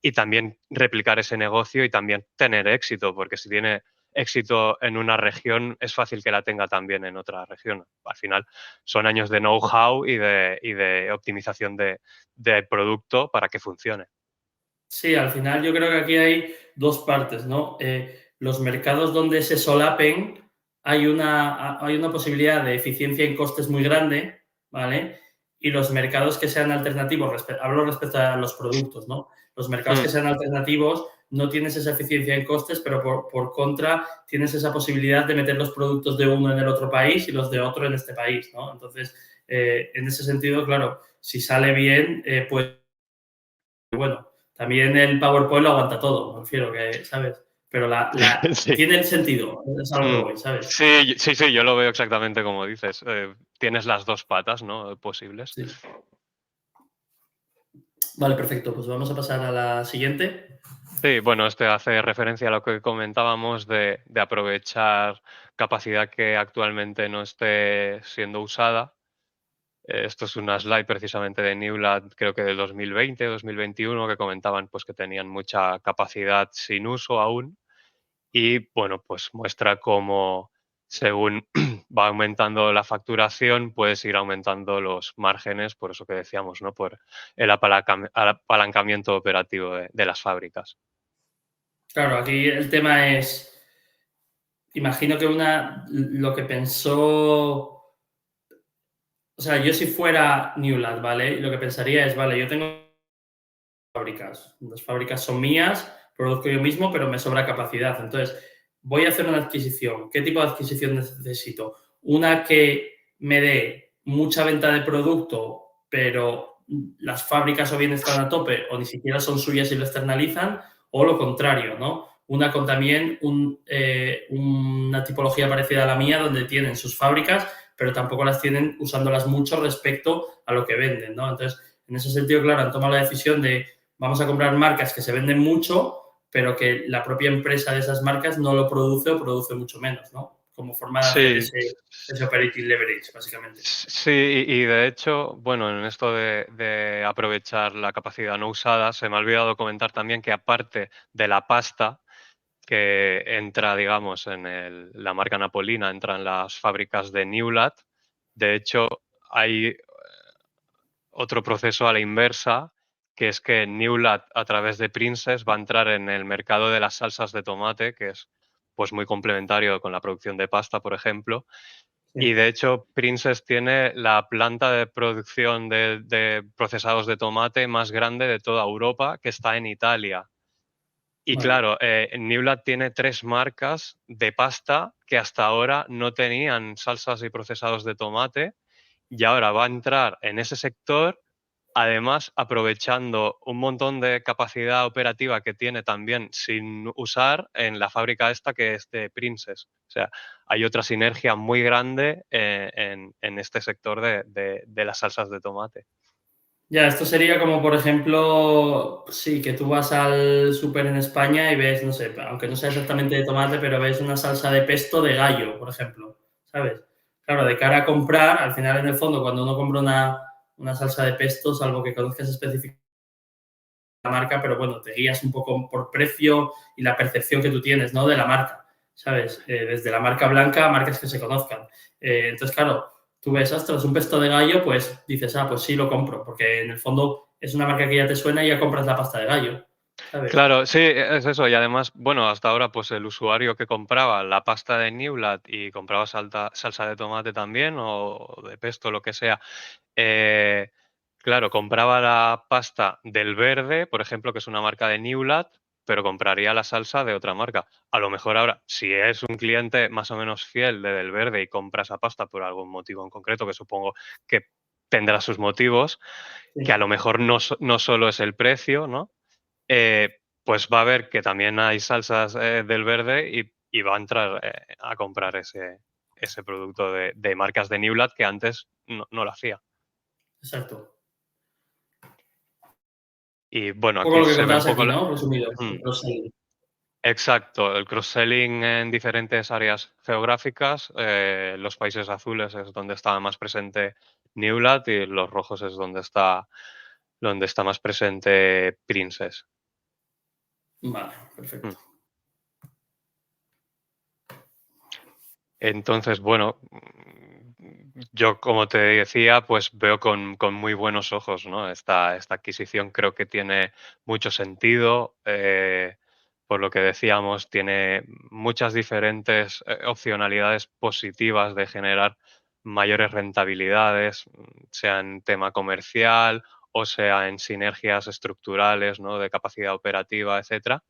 y también replicar ese negocio y también tener éxito, porque si tiene éxito en una región es fácil que la tenga también en otra región. Al final son años de know-how y de optimización de producto para que funcione. Sí, al final yo creo que aquí hay dos partes, ¿no? Los mercados donde se solapen hay una posibilidad de eficiencia en costes muy grande, ¿vale? Y los mercados que sean alternativos, hablo respecto a los productos, ¿no? Los mercados que Mm, sean alternativos no tienes esa eficiencia en costes, pero por contra tienes esa posibilidad de meter los productos de uno en el otro país y los de otro en este país, ¿no? Entonces, en ese sentido, claro, si sale bien, pues bueno, también el PowerPoint lo aguanta todo, me refiero que, ¿sabes? Pero sí. tiene el sentido, es a lo que Mm, voy, ¿sabes? sí, sí, sí, yo lo veo exactamente como dices. Tienes las dos patas, ¿no? Posibles. Sí. Vale, perfecto. Pues vamos a pasar a la siguiente. Sí, bueno, este hace referencia a lo que comentábamos de aprovechar capacidad que actualmente no esté siendo usada. Esto es una slide precisamente de Newlat, creo que del 2020, 2021, que comentaban pues que tenían mucha capacidad sin uso aún. Y bueno, pues muestra cómo según va aumentando la facturación, puedes ir aumentando los márgenes, por eso que decíamos, ¿no? Por el apalancamiento operativo de las fábricas. Claro, aquí el tema es, imagino que lo que pensó, o sea, yo si fuera Newlat, ¿vale? Lo que pensaría es, vale, yo tengo fábricas, las fábricas son mías, produzco yo mismo, pero me sobra capacidad. Entonces, voy a hacer una adquisición. ¿Qué tipo de adquisición necesito? Una que me dé mucha venta de producto, pero las fábricas o bien están a tope o ni siquiera son suyas y lo externalizan, o lo contrario, ¿no? Una con también una tipología parecida a la mía, donde tienen sus fábricas, pero tampoco las tienen usándolas mucho respecto a lo que venden, ¿no? Entonces, en ese sentido, claro, han tomado la decisión de vamos a comprar marcas que se venden mucho, pero que la propia empresa de esas marcas no lo produce o produce mucho menos, ¿no? Como forma de hacer Sí, ese operating leverage, básicamente. sí, y de hecho, bueno, en esto de aprovechar la capacidad no usada, se me ha olvidado comentar también que aparte de la pasta, que entra, digamos, la marca napolina, entra en las fábricas de Newlat. De hecho, hay otro proceso a la inversa, que es que Newlat, a través de Princess, va a entrar en el mercado de las salsas de tomate, que es pues muy complementario con la producción de pasta, por ejemplo. Y Sí. de hecho, Princess tiene la planta de producción de procesados de tomate más grande de toda Europa, que está en Italia. Y Vale. claro, Newlat tiene 3 marcas de pasta que hasta ahora no tenían salsas y procesados de tomate, y ahora va a entrar en ese sector, además aprovechando un montón de capacidad operativa que tiene también sin usar en la fábrica esta que es de Princess. O sea, hay otra sinergia muy grande en este sector de las salsas de tomate. Ya, esto sería como, por ejemplo, sí, que tú vas al súper en España y ves, no sé, aunque no sea exactamente de tomate, pero ves una salsa de pesto de gallo, por ejemplo, ¿sabes? Claro, de cara a comprar, al final, en el fondo, cuando uno compra una salsa de pesto, salvo que conozcas específicamente la marca, pero bueno, te guías un poco por precio y la percepción que tú tienes, ¿no? De la marca, ¿sabes? Desde la marca blanca a marcas que se conozcan. Entonces, claro, tú ves, ostras, un pesto de gallo, pues dices, pues sí, lo compro, porque en el fondo es una marca que ya te suena y ya compras la pasta de gallo, ¿sabes? Claro, sí, es eso. Y además, bueno, hasta ahora, pues el usuario que compraba la pasta de Newlat y compraba salsa de tomate también o de pesto, lo que sea, eh, claro, compraba la pasta del Verde, por ejemplo, que es una marca de Newlat, pero compraría la salsa de otra marca. A lo mejor ahora, si es un cliente más o menos fiel de Del Verde y compra esa pasta por algún motivo en concreto, que supongo que tendrá sus motivos, que a Sí, lo mejor no solo es el precio, ¿no? Pues va a ver que también hay salsas del Verde y va a entrar a comprar ese producto de marcas de Newlat que antes no lo hacía. exacto. Y bueno, Un poco aquí lo que se ve un contabas poco aquí, ¿no? Resumido, mm, el cross-selling. exacto, el cross-selling en diferentes áreas geográficas. Los países azules es donde está más presente Newlat y los rojos es donde está más presente Princess. Vale, Mm. perfecto. Entonces, bueno, yo como te decía, pues veo con muy buenos ojos, ¿no? Esta adquisición creo que tiene mucho sentido. Por lo que decíamos, tiene muchas diferentes opcionalidades positivas de generar mayores rentabilidades, sea en tema comercial o sea en sinergias estructurales, ¿no? De capacidad operativa, etcétera.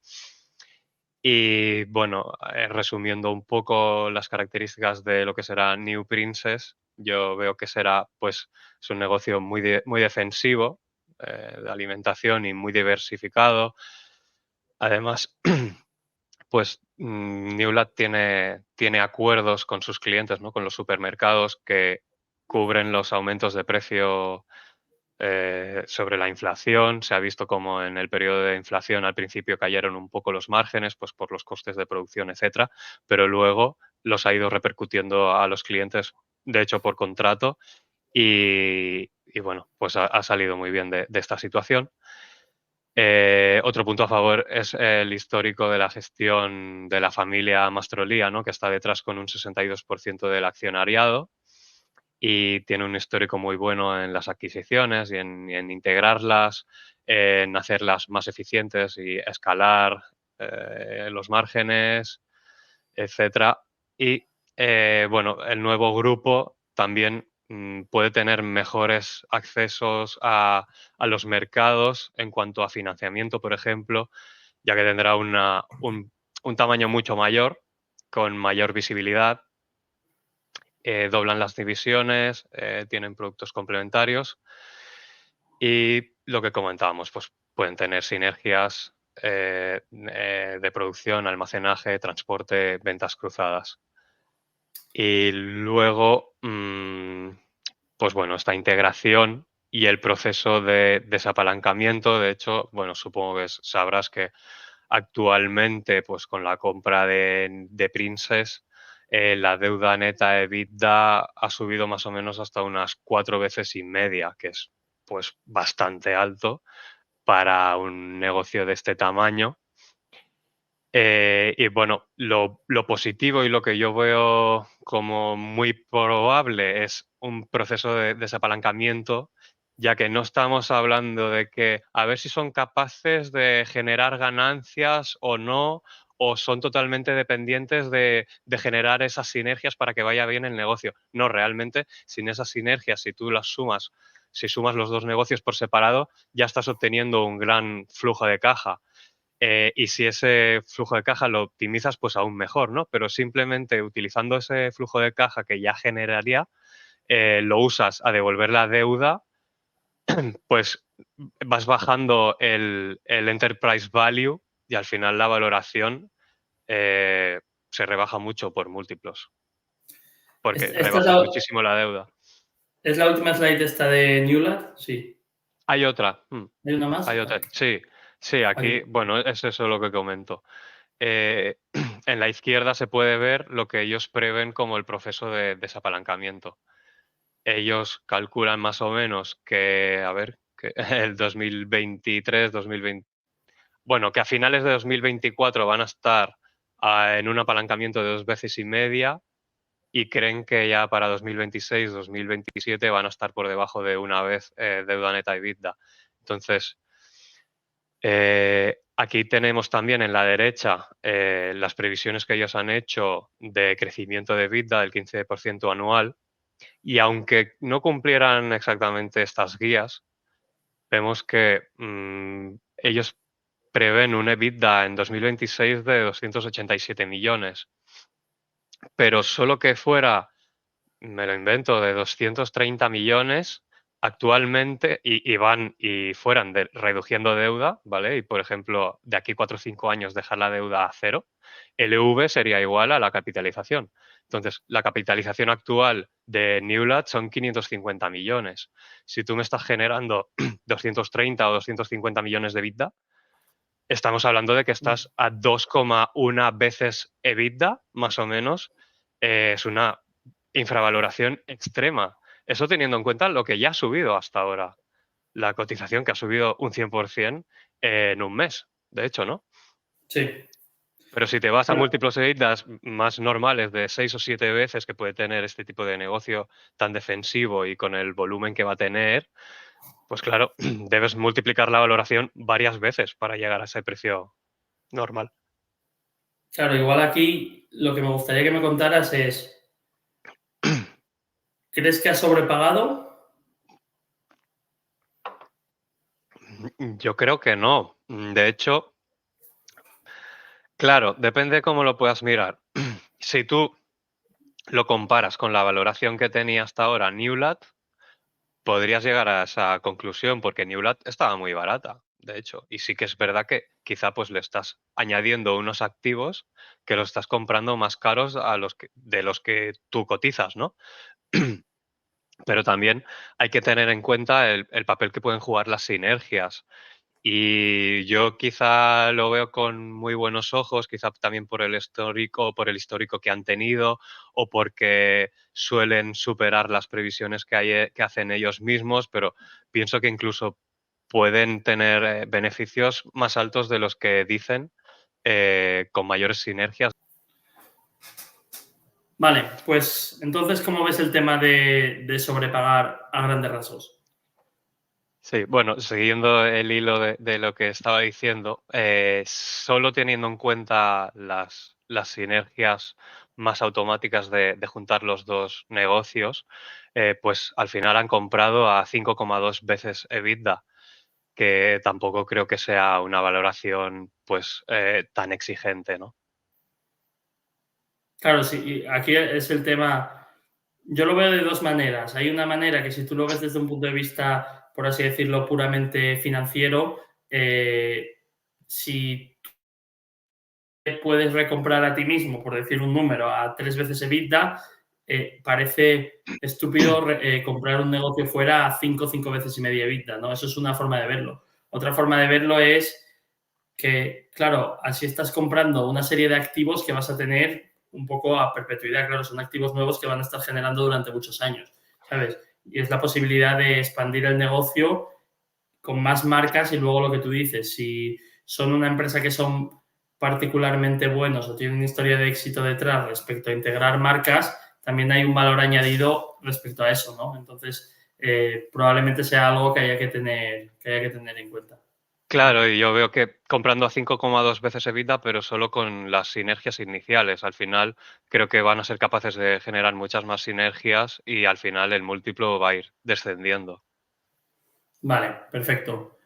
Y bueno, resumiendo un poco las características de lo que será New Princess, yo veo que será, pues, es un negocio muy defensivo de alimentación y muy diversificado. Además, pues Newlat tiene acuerdos con sus clientes, ¿no? Con los supermercados que cubren los aumentos de precio sobre la inflación. Se ha visto como en el periodo de inflación al principio cayeron un poco los márgenes, pues por los costes de producción, etcétera, pero luego los ha ido repercutiendo a los clientes, de hecho, por contrato, y bueno, pues ha salido muy bien de esta situación. Otro punto a favor es el histórico de la gestión de la familia Mastrolía, ¿no? Que está detrás con un 62% del accionariado y tiene un histórico muy bueno en las adquisiciones y en integrarlas, en hacerlas más eficientes y escalar los márgenes, etcétera. Y bueno, el nuevo grupo también puede tener mejores accesos a los mercados en cuanto a financiamiento, por ejemplo, ya que tendrá un tamaño mucho mayor, con mayor visibilidad, doblan las divisiones, tienen productos complementarios y lo que comentábamos, pues pueden tener sinergias de producción, almacenaje, transporte, ventas cruzadas. Y luego, pues bueno, esta integración y el proceso de desapalancamiento, de hecho, bueno, supongo que sabrás que actualmente, pues con la compra de Princess, la deuda neta EBITDA ha subido más o menos hasta unas 4,5 veces, que es pues bastante alto para un negocio de este tamaño. Y bueno, lo positivo y lo que yo veo como muy probable es un proceso de desapalancamiento, ya que no estamos hablando de que a ver si son capaces de generar ganancias o no, o son totalmente dependientes de generar esas sinergias para que vaya bien el negocio. No, realmente, sin esas sinergias, si tú las sumas, si sumas los dos negocios por separado, ya estás obteniendo un gran flujo de caja. Y si ese flujo de caja lo optimizas, pues aún mejor, ¿no? Pero simplemente utilizando ese flujo de caja que ya generaría, lo usas a devolver la deuda, pues vas bajando el enterprise value y al final la valoración se rebaja mucho por múltiplos, porque Esta rebajas muchísimo la deuda. es la última slide esta de Newlat, sí. Hay otra, ¿Hay una más? hay Vale. otra. Sí, sí, aquí, Aquí. bueno, es eso lo que comento. eh, en la izquierda se puede ver lo que ellos prevén como el proceso de desapalancamiento. Ellos calculan más o menos que, a ver, que el 2023, 2020, bueno, que a finales de 2024 van a estar en un apalancamiento de 2,5 veces y creen que ya para 2026, 2027 van a estar por debajo de 1 vez deuda neta EBITDA. Entonces, aquí tenemos también en la derecha las previsiones que ellos han hecho de crecimiento de EBITDA del 15% anual. Y aunque no cumplieran exactamente estas guías, vemos que ellos prevén un EBITDA en 2026 de 287 millones, pero solo que fuera, me lo invento, de 230 millones actualmente y fueran reduciendo deuda, ¿vale? Y, por ejemplo, de aquí 4 o 5 años dejar la deuda a cero, el EV sería igual a la capitalización. Entonces, la capitalización actual de Newlat son 550 millones. Si tú me estás generando 230 o 250 millones de EBITDA, estamos hablando de que estás a 2,1 veces EBITDA, más o menos. Es una infravaloración extrema. Eso teniendo en cuenta lo que ya ha subido hasta ahora. La cotización que ha subido un 100% en un mes, de hecho, ¿no? Sí. Pero si te vas a Bueno, múltiplos EBITDAs más normales de 6 o 7 veces que puede tener este tipo de negocio tan defensivo y con el volumen que va a tener, pues claro, debes multiplicar la valoración varias veces para llegar a ese precio normal. claro, igual aquí lo que me gustaría que me contaras es, ¿crees que ha sobrepagado? Yo creo que no. De hecho, claro, depende de cómo lo puedas mirar. Si tú lo comparas con la valoración que tenía hasta ahora Newlat, podrías llegar a esa conclusión porque Newlat estaba muy barata, de hecho. Y sí que es verdad que quizá pues le estás añadiendo unos activos que los estás comprando más caros de los que tú cotizas, ¿no? Pero también hay que tener en cuenta el papel que pueden jugar las sinergias. Y yo quizá lo veo con muy buenos ojos, quizá también por el histórico que han tenido o porque suelen superar las previsiones que hacen ellos mismos, pero pienso que incluso pueden tener beneficios más altos de los que dicen con mayores sinergias. Vale, pues entonces, ¿cómo ves el tema de sobrepagar a grandes rasgos? Sí, bueno, siguiendo el hilo de lo que estaba diciendo, solo teniendo en cuenta las sinergias más automáticas de juntar los dos negocios, pues al final han comprado a 5,2 veces EBITDA, que tampoco creo que sea una valoración pues tan exigente, ¿no? Claro, sí, y aquí es el tema. Yo lo veo de dos maneras. Hay una manera que si tú lo ves desde un punto de vista, por así decirlo, puramente financiero, si te puedes recomprar a ti mismo, por decir un número, a 3 veces EBITDA, parece estúpido comprar un negocio fuera a 5 veces y media EBITDA, ¿no? Eso es una forma de verlo. Otra forma de verlo es que, claro, así estás comprando una serie de activos que vas a tener un poco a perpetuidad, claro, son activos nuevos que van a estar generando durante muchos años, ¿sabes? Y es la posibilidad de expandir el negocio con más marcas y luego lo que tú dices, si son una empresa que son particularmente buenos o tienen una historia de éxito detrás respecto a integrar marcas, también hay un valor añadido respecto a eso, ¿no? Entonces, probablemente sea algo que haya que tener en cuenta. Claro, y yo veo que comprando a 5,2 veces EBITDA, pero solo con las sinergias iniciales. Al final creo que van a ser capaces de generar muchas más sinergias y al final el múltiplo va a ir descendiendo. Vale, perfecto.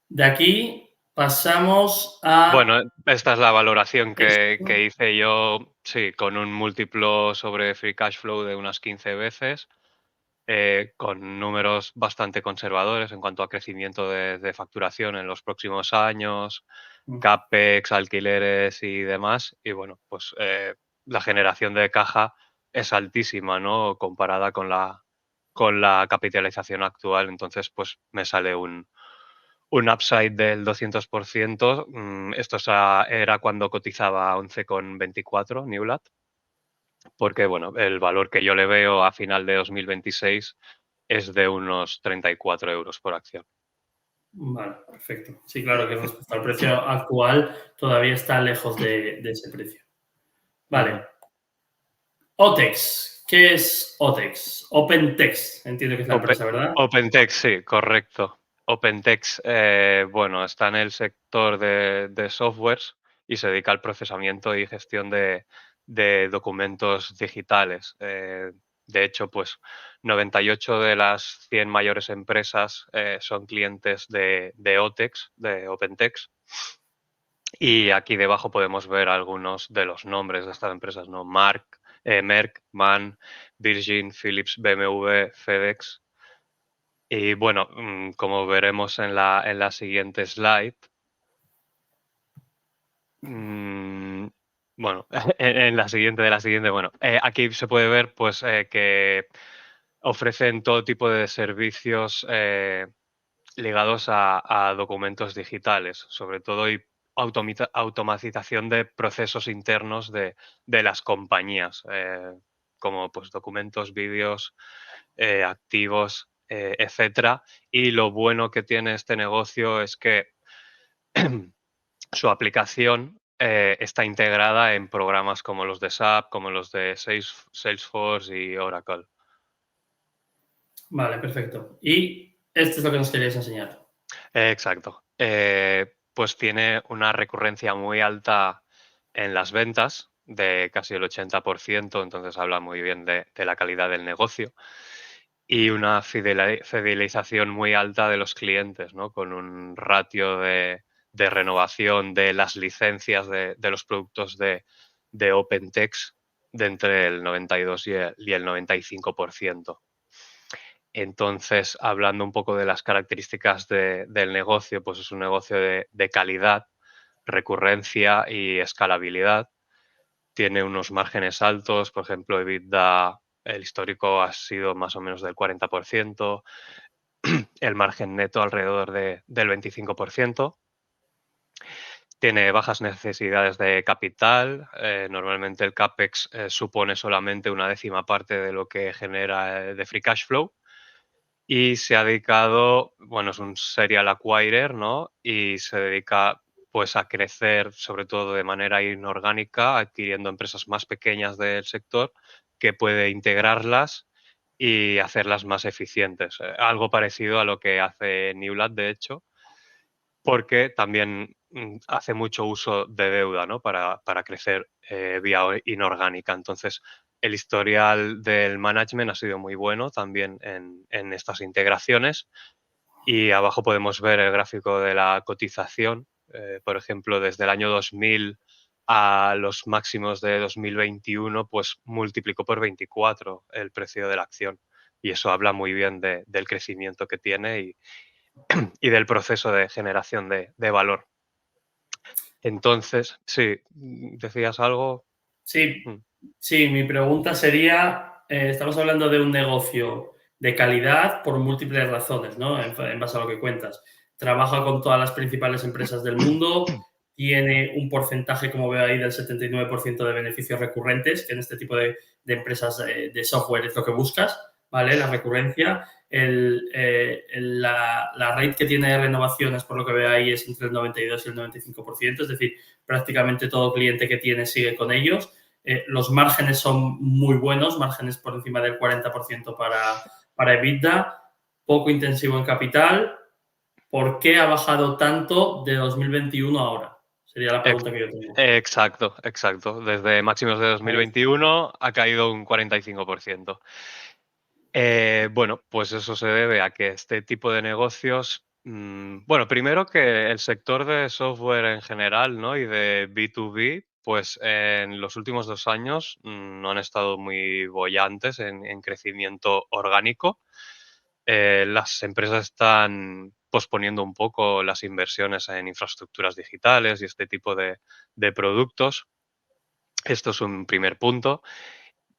De aquí pasamos a Bueno, esta es la valoración que esto. hice yo, sí, con un múltiplo sobre free cash flow de unas 15 veces, con números bastante conservadores en cuanto a crecimiento de facturación en los próximos años, CAPEX, alquileres y demás. Y bueno, pues la generación de caja es altísima, ¿no? Comparada con la capitalización actual. Entonces, pues me sale un upside del 200%. Esto era cuando cotizaba a 11,24 Newlat, porque bueno, el valor que yo le veo a final de 2026 es de unos 34 euros por acción. Vale, perfecto. Sí, claro que respecto al precio actual todavía está lejos de ese precio. Ujú. Vale. OTEX. ¿Qué es OTEX? OpenText, entiendo que es la Open- empresa, ¿verdad? OpenText, sí, correcto. OpenText, bueno, está en el sector de softwares y se dedica al procesamiento y gestión de documentos digitales. De hecho, pues 98 de las 100 mayores empresas son clientes de OTEX, de OpenText. Y aquí debajo podemos ver algunos de los nombres de estas empresas, ¿no? Merck, MAN, Virgin, Philips, BMW, FedEx. Y bueno, como veremos en la siguiente slide, mm, bueno, en la siguiente de la siguiente, bueno, aquí se puede ver pues que ofrecen todo tipo de servicios ligados a documentos digitales, sobre todo y automatización de procesos internos de las compañías, como pues documentos, vídeos, activos, etcétera. Y lo bueno que tiene este negocio es que su aplicación está integrada en programas como los de SAP, como los de Salesforce y Oracle. Vale, perfecto. Y esto es lo que nos querías enseñar. Exacto. Pues tiene una recurrencia muy alta en las ventas, de casi el 80%, entonces habla muy bien de la calidad del negocio, y una fidelización muy alta de los clientes, ¿no? Con un ratio de renovación de las licencias de los productos de OpenText de entre el 92 y el 95%. Entonces, hablando un poco de las características del negocio, pues es un negocio de calidad, recurrencia y escalabilidad. Tiene unos márgenes altos, por ejemplo, EBITDA, el histórico ha sido más o menos del 40%, el margen neto alrededor del 25%. Tiene bajas necesidades de capital. Normalmente el CAPEX supone solamente una décima parte de lo que genera de free cash flow. Y se ha dedicado, bueno, es un serial acquirer, ¿no? Y se dedica pues a crecer sobre todo de manera inorgánica, adquiriendo empresas más pequeñas del sector que puede integrarlas y hacerlas más eficientes. Algo parecido a lo que hace Newlat, de hecho, porque también hace mucho uso de deuda, ¿no? Para crecer vía inorgánica. Entonces, el historial del management ha sido muy bueno también en estas integraciones. Y abajo podemos ver el gráfico de la cotización. Por ejemplo, desde el año 2000 a los máximos de 2021, pues multiplicó por 24 el precio de la acción. Y eso habla muy bien del crecimiento que tiene y del proceso de generación de valor. Entonces, sí, ¿decías algo? Sí, Mm, sí, mi pregunta sería, estamos hablando de un negocio de calidad por múltiples razones, ¿no? En base a lo que cuentas. Trabaja con todas las principales empresas del mundo, tiene un porcentaje, como veo ahí, del 79% de beneficios recurrentes, que en este tipo de empresas de software es lo que buscas, ¿vale? La recurrencia. La rate que tiene de renovaciones, por lo que veo ahí, es entre el 92 y el 95%, es decir, prácticamente todo cliente que tiene sigue con ellos. Los márgenes son muy buenos, márgenes por encima del 40% para EBITDA, poco intensivo en capital. ¿Por qué ha bajado tanto de 2021 a ahora? Sería la ex- pregunta que yo tengo. Exacto, exacto. Desde máximos de ¿Vale? 2021 ha caído un 45%. Bueno, pues eso se debe a que este tipo de negocios, bueno, primero que el sector de software en general, ¿no? Y de B2B, pues en los últimos 2 años no han estado muy bollantes en crecimiento orgánico. Las empresas están posponiendo un poco las inversiones en infraestructuras digitales y este tipo de productos. Esto es un primer punto.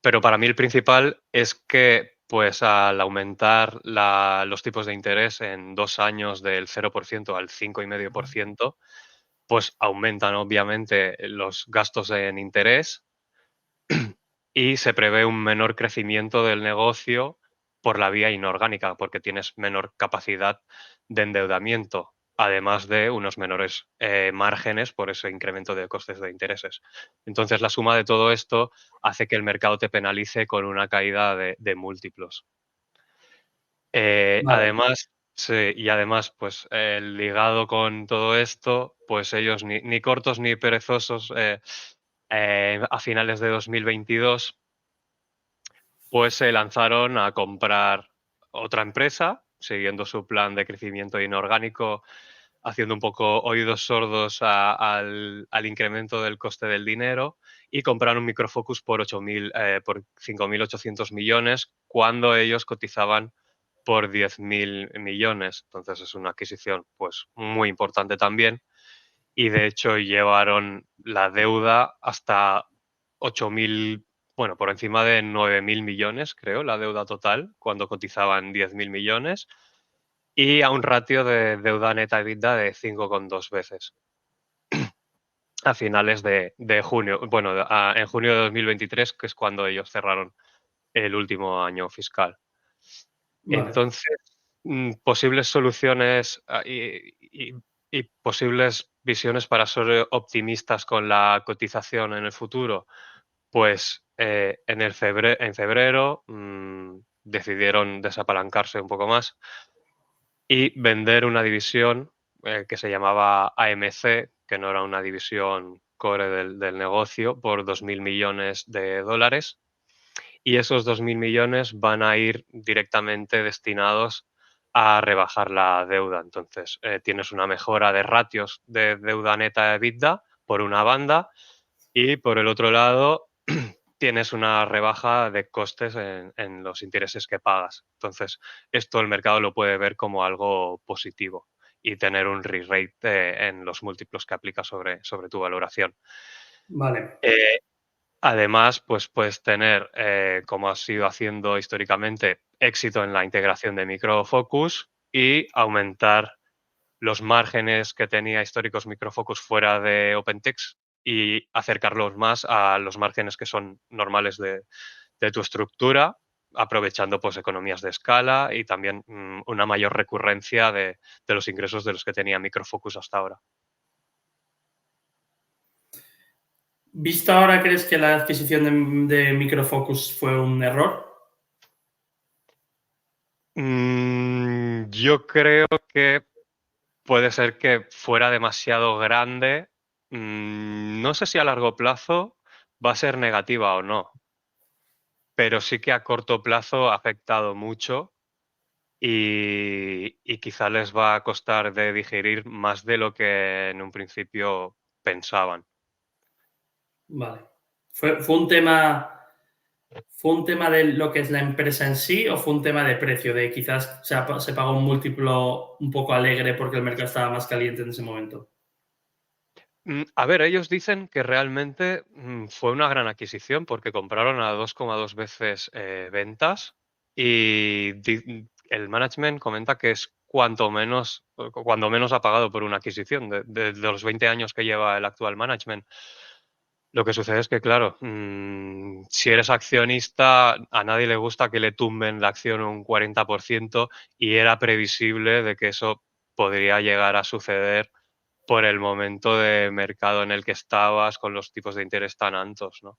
Pero para mí el principal es que, pues, al aumentar los tipos de interés en 2 años del 0% al 5,5%, pues aumentan obviamente los gastos en interés y se prevé un menor crecimiento del negocio por la vía inorgánica, porque tienes menor capacidad de endeudamiento, además de unos menores márgenes por ese incremento de costes de intereses. Entonces, la suma de todo esto hace que el mercado te penalice con una caída de múltiplos. Vale, Además, sí, y además, pues ligado con todo esto, pues ellos ni cortos ni perezosos, a finales de 2022, pues se lanzaron a comprar otra empresa, siguiendo su plan de crecimiento inorgánico, haciendo un poco oídos sordos al incremento del coste del dinero, y compraron Microfocus por 5.800 millones cuando ellos cotizaban por 10.000 millones. Entonces es una adquisición pues muy importante también, y de hecho llevaron la deuda hasta 8.000, bueno, por encima de 9.000 millones, creo, la deuda total, cuando cotizaban 10.000 millones, y a un ratio de deuda neta EBITDA de 5,2 veces a finales de junio, bueno, en junio de 2023, que es cuando ellos cerraron el último año fiscal. vale. Entonces, posibles soluciones y posibles visiones para ser optimistas con la cotización en el futuro, pues en febrero decidieron desapalancarse un poco más y vender una división que se llamaba AMC, que no era una división core del negocio, por 2.000 millones de dólares. Y esos 2.000 millones van a ir directamente destinados a rebajar la deuda. Entonces, tienes una mejora de ratios de deuda neta EBITDA por una banda, y por el otro lado tienes una rebaja de costes en los intereses que pagas. Entonces, esto el mercado lo puede ver como algo positivo y tener un re-rate en los múltiplos que aplica sobre tu valoración. Vale. Eh, Además, pues puedes tener, como has ido haciendo históricamente, éxito en la integración de Microfocus y aumentar los márgenes que tenía históricos Microfocus fuera de OpenText y acercarlos más a los márgenes que son normales de tu estructura, aprovechando pues economías de escala y también una mayor recurrencia de los ingresos de los que tenía Microfocus hasta ahora. ¿Visto ahora crees que la adquisición de Microfocus fue un error? Yo creo que puede ser que fuera demasiado grande. No sé si a largo plazo va a ser negativa o no, pero sí que a corto plazo ha afectado mucho y quizá les va a costar de digerir más de lo que en un principio pensaban. Vale. ¿Fue un tema de lo que es la empresa en sí o fue un tema de precio? De quizás se pagó un múltiplo un poco alegre porque el mercado estaba más caliente en ese momento. A ver, ellos dicen que realmente fue una gran adquisición porque compraron a 2,2 veces ventas, y el management comenta que es cuando menos ha pagado por una adquisición de los 20 años que lleva el actual management. Lo que sucede es que, claro, si eres accionista, a nadie le gusta que le tumben la acción un 40%, y era previsible de que eso podría llegar a suceder por el momento de mercado en el que estabas con los tipos de interés tan altos, ¿no?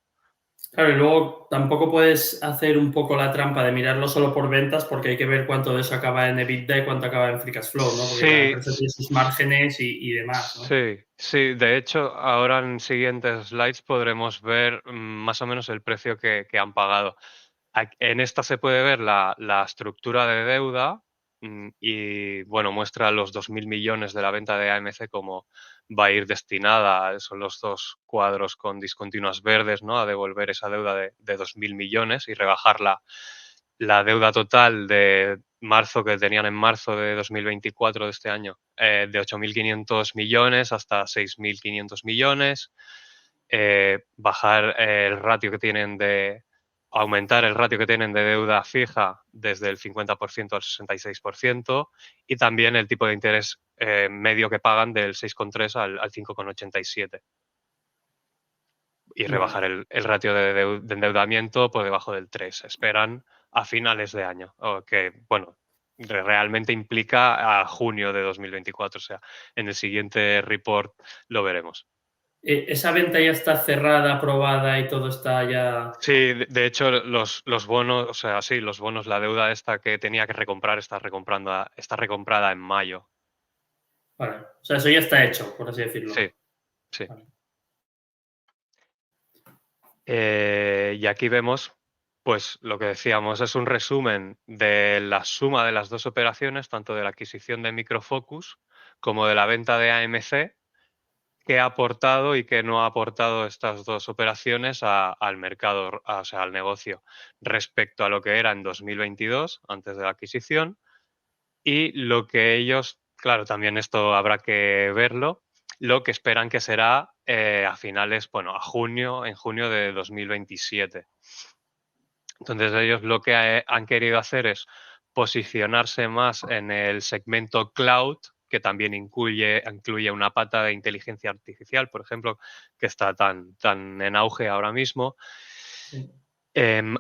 Claro, y luego tampoco puedes hacer un poco la trampa de mirarlo solo por ventas porque hay que ver cuánto de eso acaba en EBITDA y cuánto acaba en free cash flow, ¿no? Porque cada Sí, empresa tiene sus márgenes y demás, ¿no? sí, sí. De hecho, ahora en siguientes slides podremos ver más o menos el precio que han pagado. En esta se puede ver la estructura de deuda, y, bueno, muestra los 2.000 millones de la venta de AMC como va a ir destinada, son los dos cuadros con discontinuas verdes, ¿no? A devolver esa deuda de 2.000 millones y rebajar la deuda total de marzo, que tenían en marzo de 2024 de este año, de 8.500 millones hasta 6.500 millones, bajar el ratio que tienen aumentar el ratio que tienen de deuda fija desde el 50% al 66%, y también el tipo de interés medio que pagan del 6,3 al 5,87, y Vale. rebajar el ratio de endeudamiento por debajo del 3. Esperan a finales de año, o que, bueno, realmente implica a junio de 2024, o sea, en el siguiente report lo veremos. ¿Esa venta ya está cerrada, aprobada y todo está ya...? Sí, de hecho, los bonos, o sea, sí, los bonos, la deuda esta que tenía que recomprar está recomprada en mayo. Vale. O sea, eso ya está hecho, por así Sí, decirlo. sí. Vale. Y aquí vemos, pues lo que decíamos, es un resumen de la suma de las dos operaciones, tanto de la adquisición de Micro Focus como de la venta de AMC, qué ha aportado y qué no ha aportado estas dos operaciones al mercado, o sea, al negocio, respecto a lo que era en 2022, antes de la adquisición, y lo que ellos, claro, también esto habrá que verlo, lo que esperan que será a finales, bueno, en junio de 2027. Entonces ellos lo que han querido hacer es posicionarse más en el segmento cloud, que también incluye una pata de inteligencia artificial, por ejemplo, que está tan en auge ahora mismo. Sí.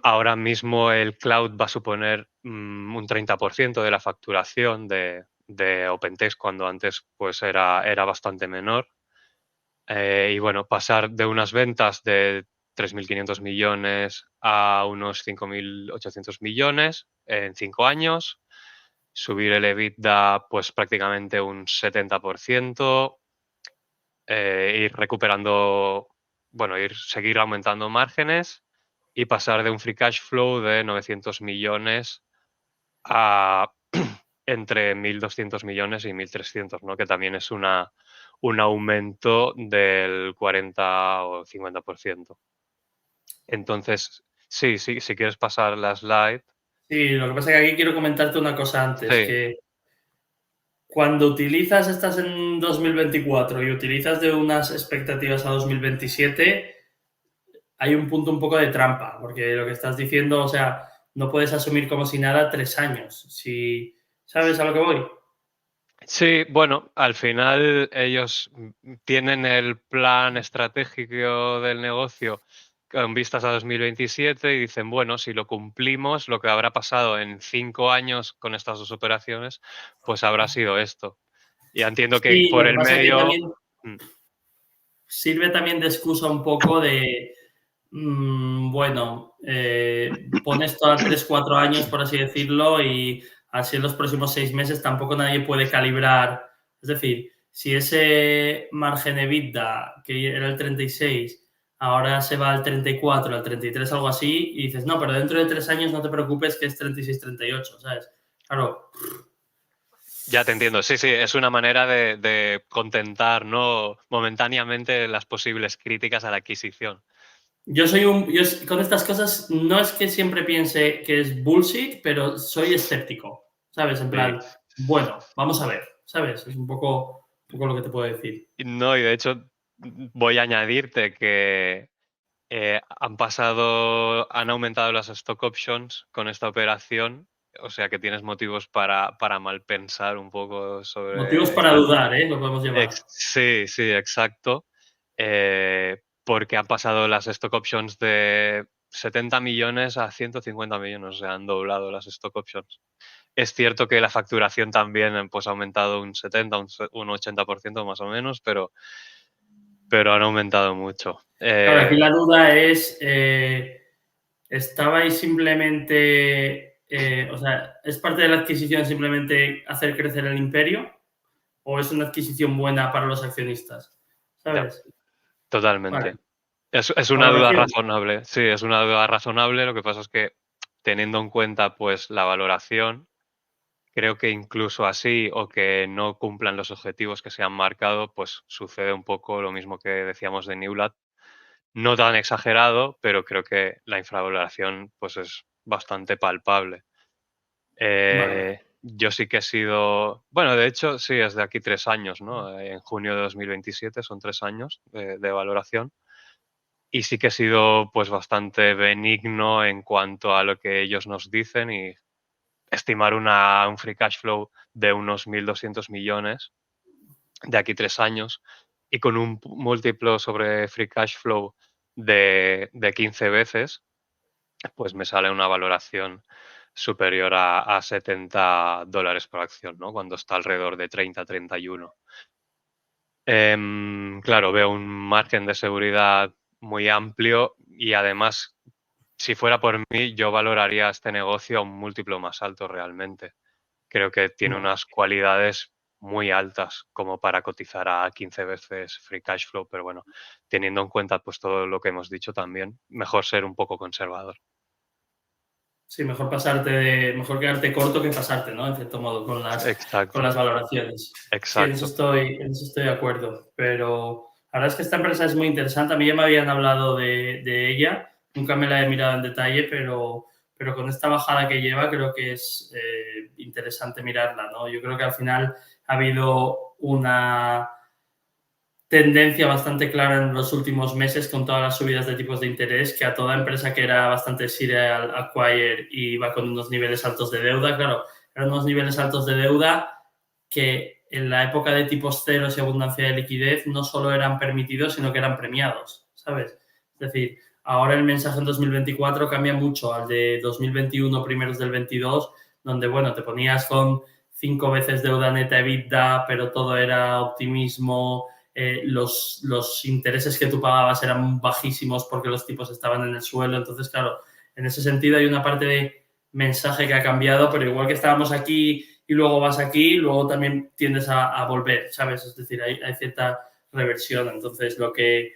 Ahora mismo el cloud va a suponer un 30% de la facturación de OpenText, cuando antes pues era bastante menor. Y bueno, pasar de unas ventas de 3.500 millones a unos 5.800 millones en 5 años, subir el EBITDA pues prácticamente un 70%, ir recuperando, bueno, seguir aumentando márgenes y pasar de un free cash flow de 900 millones a entre 1.200 millones y 1.300, ¿no? Que también es un aumento del 40 o 50%. Entonces, sí, sí, si quieres pasar la slide. Sí, lo que pasa es que aquí quiero comentarte una cosa antes, Sí, que cuando utilizas, estás en 2024 y utilizas de unas expectativas a 2027, hay un punto un poco de trampa, porque lo que estás diciendo, o sea, no puedes asumir como si nada 3 años. Si, ¿sabes a lo que voy? sí, bueno, al final ellos tienen el plan estratégico del negocio con vistas a 2027 y dicen, bueno, si lo cumplimos, lo que habrá pasado en 5 años con estas dos operaciones, pues habrá sido esto. Y entiendo que Sí, por lo que el pasa es que medio. también mm, sirve también de excusa un poco de, bueno, pon esto a 3 4 años, por así decirlo, y así en los próximos 6 meses tampoco nadie puede calibrar. Es decir, si ese margen EBITDA, que era el 36, ahora se va al 34, al 33, algo así, y dices, no, pero dentro de 3 años no te preocupes que es 36, 38, ¿sabes? Claro, Ya te entiendo, sí, sí, es una manera de contentar, ¿no? Momentáneamente las posibles críticas a la adquisición. con estas cosas no es que siempre piense que es bullshit, pero soy escéptico, ¿sabes? En Sí. plan, bueno, vamos a ver, ¿sabes? Es un poco lo que te puedo decir. No, y de hecho voy a añadirte que han aumentado las stock options con esta operación, o sea que tienes motivos para mal pensar un poco Motivos sobre para esta. dudar, ¿eh? Lo podemos llamar. Sí, sí, exacto. Porque han pasado las stock options de 70 millones a 150 millones, o sea, han doblado las stock options. Es cierto que la facturación también pues, ha aumentado un 70, un 80% más o menos, pero han aumentado mucho. Claro, aquí la duda es, ¿estabais simplemente, o sea, es parte de la adquisición simplemente hacer crecer el imperio o es una adquisición buena para los accionistas? Ya, ¿Sabes? Vale. totalmente. Es una duda Valoración. razonable, sí, es una duda razonable. Lo que pasa es que teniendo en cuenta pues la valoración, creo que incluso así o que no cumplan los objetivos que se han marcado, pues sucede un poco lo mismo que decíamos de Newlat. No tan exagerado, pero creo que la infravaloración pues es bastante palpable. Vale. Yo sí que he sido, bueno, de hecho, sí, es de aquí 3 años, ¿no? En junio de 2027 son 3 años de valoración. Y sí que he sido pues bastante benigno en cuanto a lo que ellos nos dicen y estimar un free cash flow de unos 1.200 millones de aquí 3 años y con un múltiplo sobre free cash flow de 15 veces, pues me sale una valoración superior a $70 por acción, ¿no? Cuando está alrededor de 30, 31. Claro, veo un margen de seguridad muy amplio y además, si fuera por mí, yo valoraría este negocio a un múltiplo más alto realmente. Creo que tiene Bueno, unas cualidades muy altas como para cotizar a 15 veces free cash flow, pero bueno, teniendo en cuenta pues todo lo que hemos dicho también, mejor ser un poco conservador. sí, mejor quedarte corto que pasarte, ¿no? En cierto modo, con Exacto, las valoraciones. Sí, exacto. en eso estoy de acuerdo. Pero la verdad es que esta empresa es muy interesante. A mí ya me habían hablado de ella, nunca me la he mirado en detalle, pero con esta bajada que lleva creo que es interesante mirarla, ¿no? Yo creo que al final ha habido una tendencia bastante clara en los últimos meses con todas las subidas de tipos de interés, que a toda empresa que era bastante serial acquire y iba con unos niveles altos de deuda, claro, eran unos niveles altos de deuda que en la época de tipos ceros y abundancia de liquidez no solo eran permitidos, sino que eran premiados, ¿sabes? Es decir, ahora el mensaje en 2024 cambia mucho al de 2021, primeros del 22, donde, bueno, te ponías con 5 veces deuda neta EBITDA, pero todo era optimismo, los intereses que tú pagabas eran bajísimos porque los tipos estaban en el suelo. Entonces, claro, en ese sentido hay una parte de mensaje que ha cambiado, pero igual que estábamos aquí y luego vas aquí, luego también tiendes a volver, ¿sabes? Es decir, hay cierta reversión. Entonces, lo que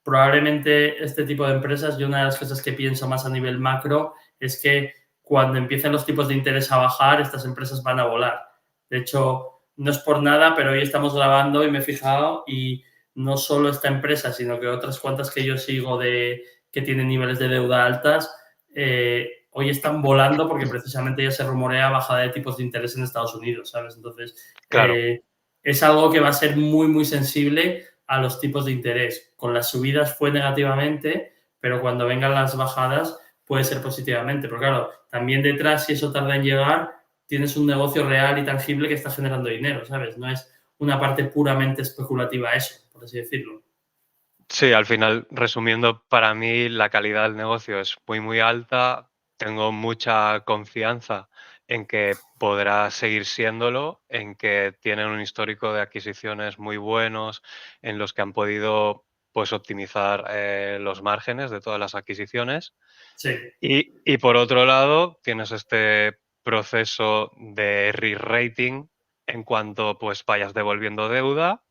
probablemente este tipo de empresas, yo una de las cosas que pienso más a nivel macro es que cuando empiecen los tipos de interés a bajar, estas empresas van a volar. De hecho, no es por nada, pero hoy estamos grabando y me he fijado y no solo esta empresa, sino que otras cuantas que yo sigo que tienen niveles de deuda altas, hoy están volando porque precisamente ya se rumorea bajada de tipos de interés en Estados Unidos, ¿sabes? Entonces, Claro, es algo que va a ser muy, muy sensible a los tipos de interés. Con las subidas fue negativamente, pero cuando vengan las bajadas puede ser positivamente. Pero claro, también detrás, si eso tarda en llegar, tienes un negocio real y tangible que está generando dinero, ¿sabes? No es una parte puramente especulativa eso, por así decirlo. sí, al final, resumiendo, para mí la calidad del negocio es muy, muy alta. Tengo mucha confianza en que podrá seguir siéndolo, en que tienen un histórico de adquisiciones muy buenos, en los que han podido pues optimizar los márgenes de todas las adquisiciones. Sí, Y por otro lado, tienes este proceso de re-rating en cuanto pues vayas devolviendo deuda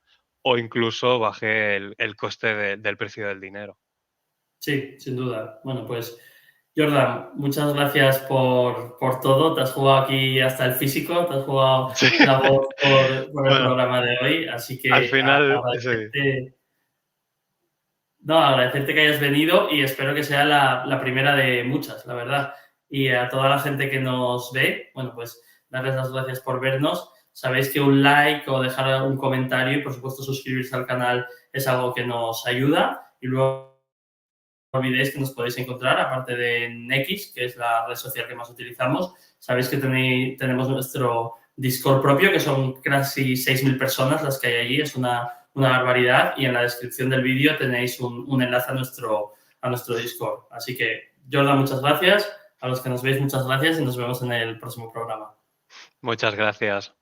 o incluso baje el coste del precio del dinero. sí, sin duda. Bueno, pues Jordan, muchas gracias por todo. Te has jugado aquí hasta el físico, te has jugado Sí, la voz por el bueno, programa de hoy, así al que final, sí. agradecerte. No, agradecerte que hayas venido y espero que sea la primera de muchas, la verdad. Y a toda la gente que nos ve, bueno, pues darles las gracias por vernos. Sabéis que un like o dejar un comentario y, por supuesto, suscribirse al canal es algo que nos ayuda. Y luego no olvidéis que nos podéis encontrar, aparte de en X, que es la red social que más utilizamos. Sabéis que tenemos nuestro Discord propio, que son casi 6.000 personas las que hay allí. Es una barbaridad. Y en la descripción del vídeo tenéis un enlace a nuestro Discord. Así que, Jordan, muchas gracias. A los que nos veis, muchas gracias y nos vemos en el próximo programa. Muchas gracias.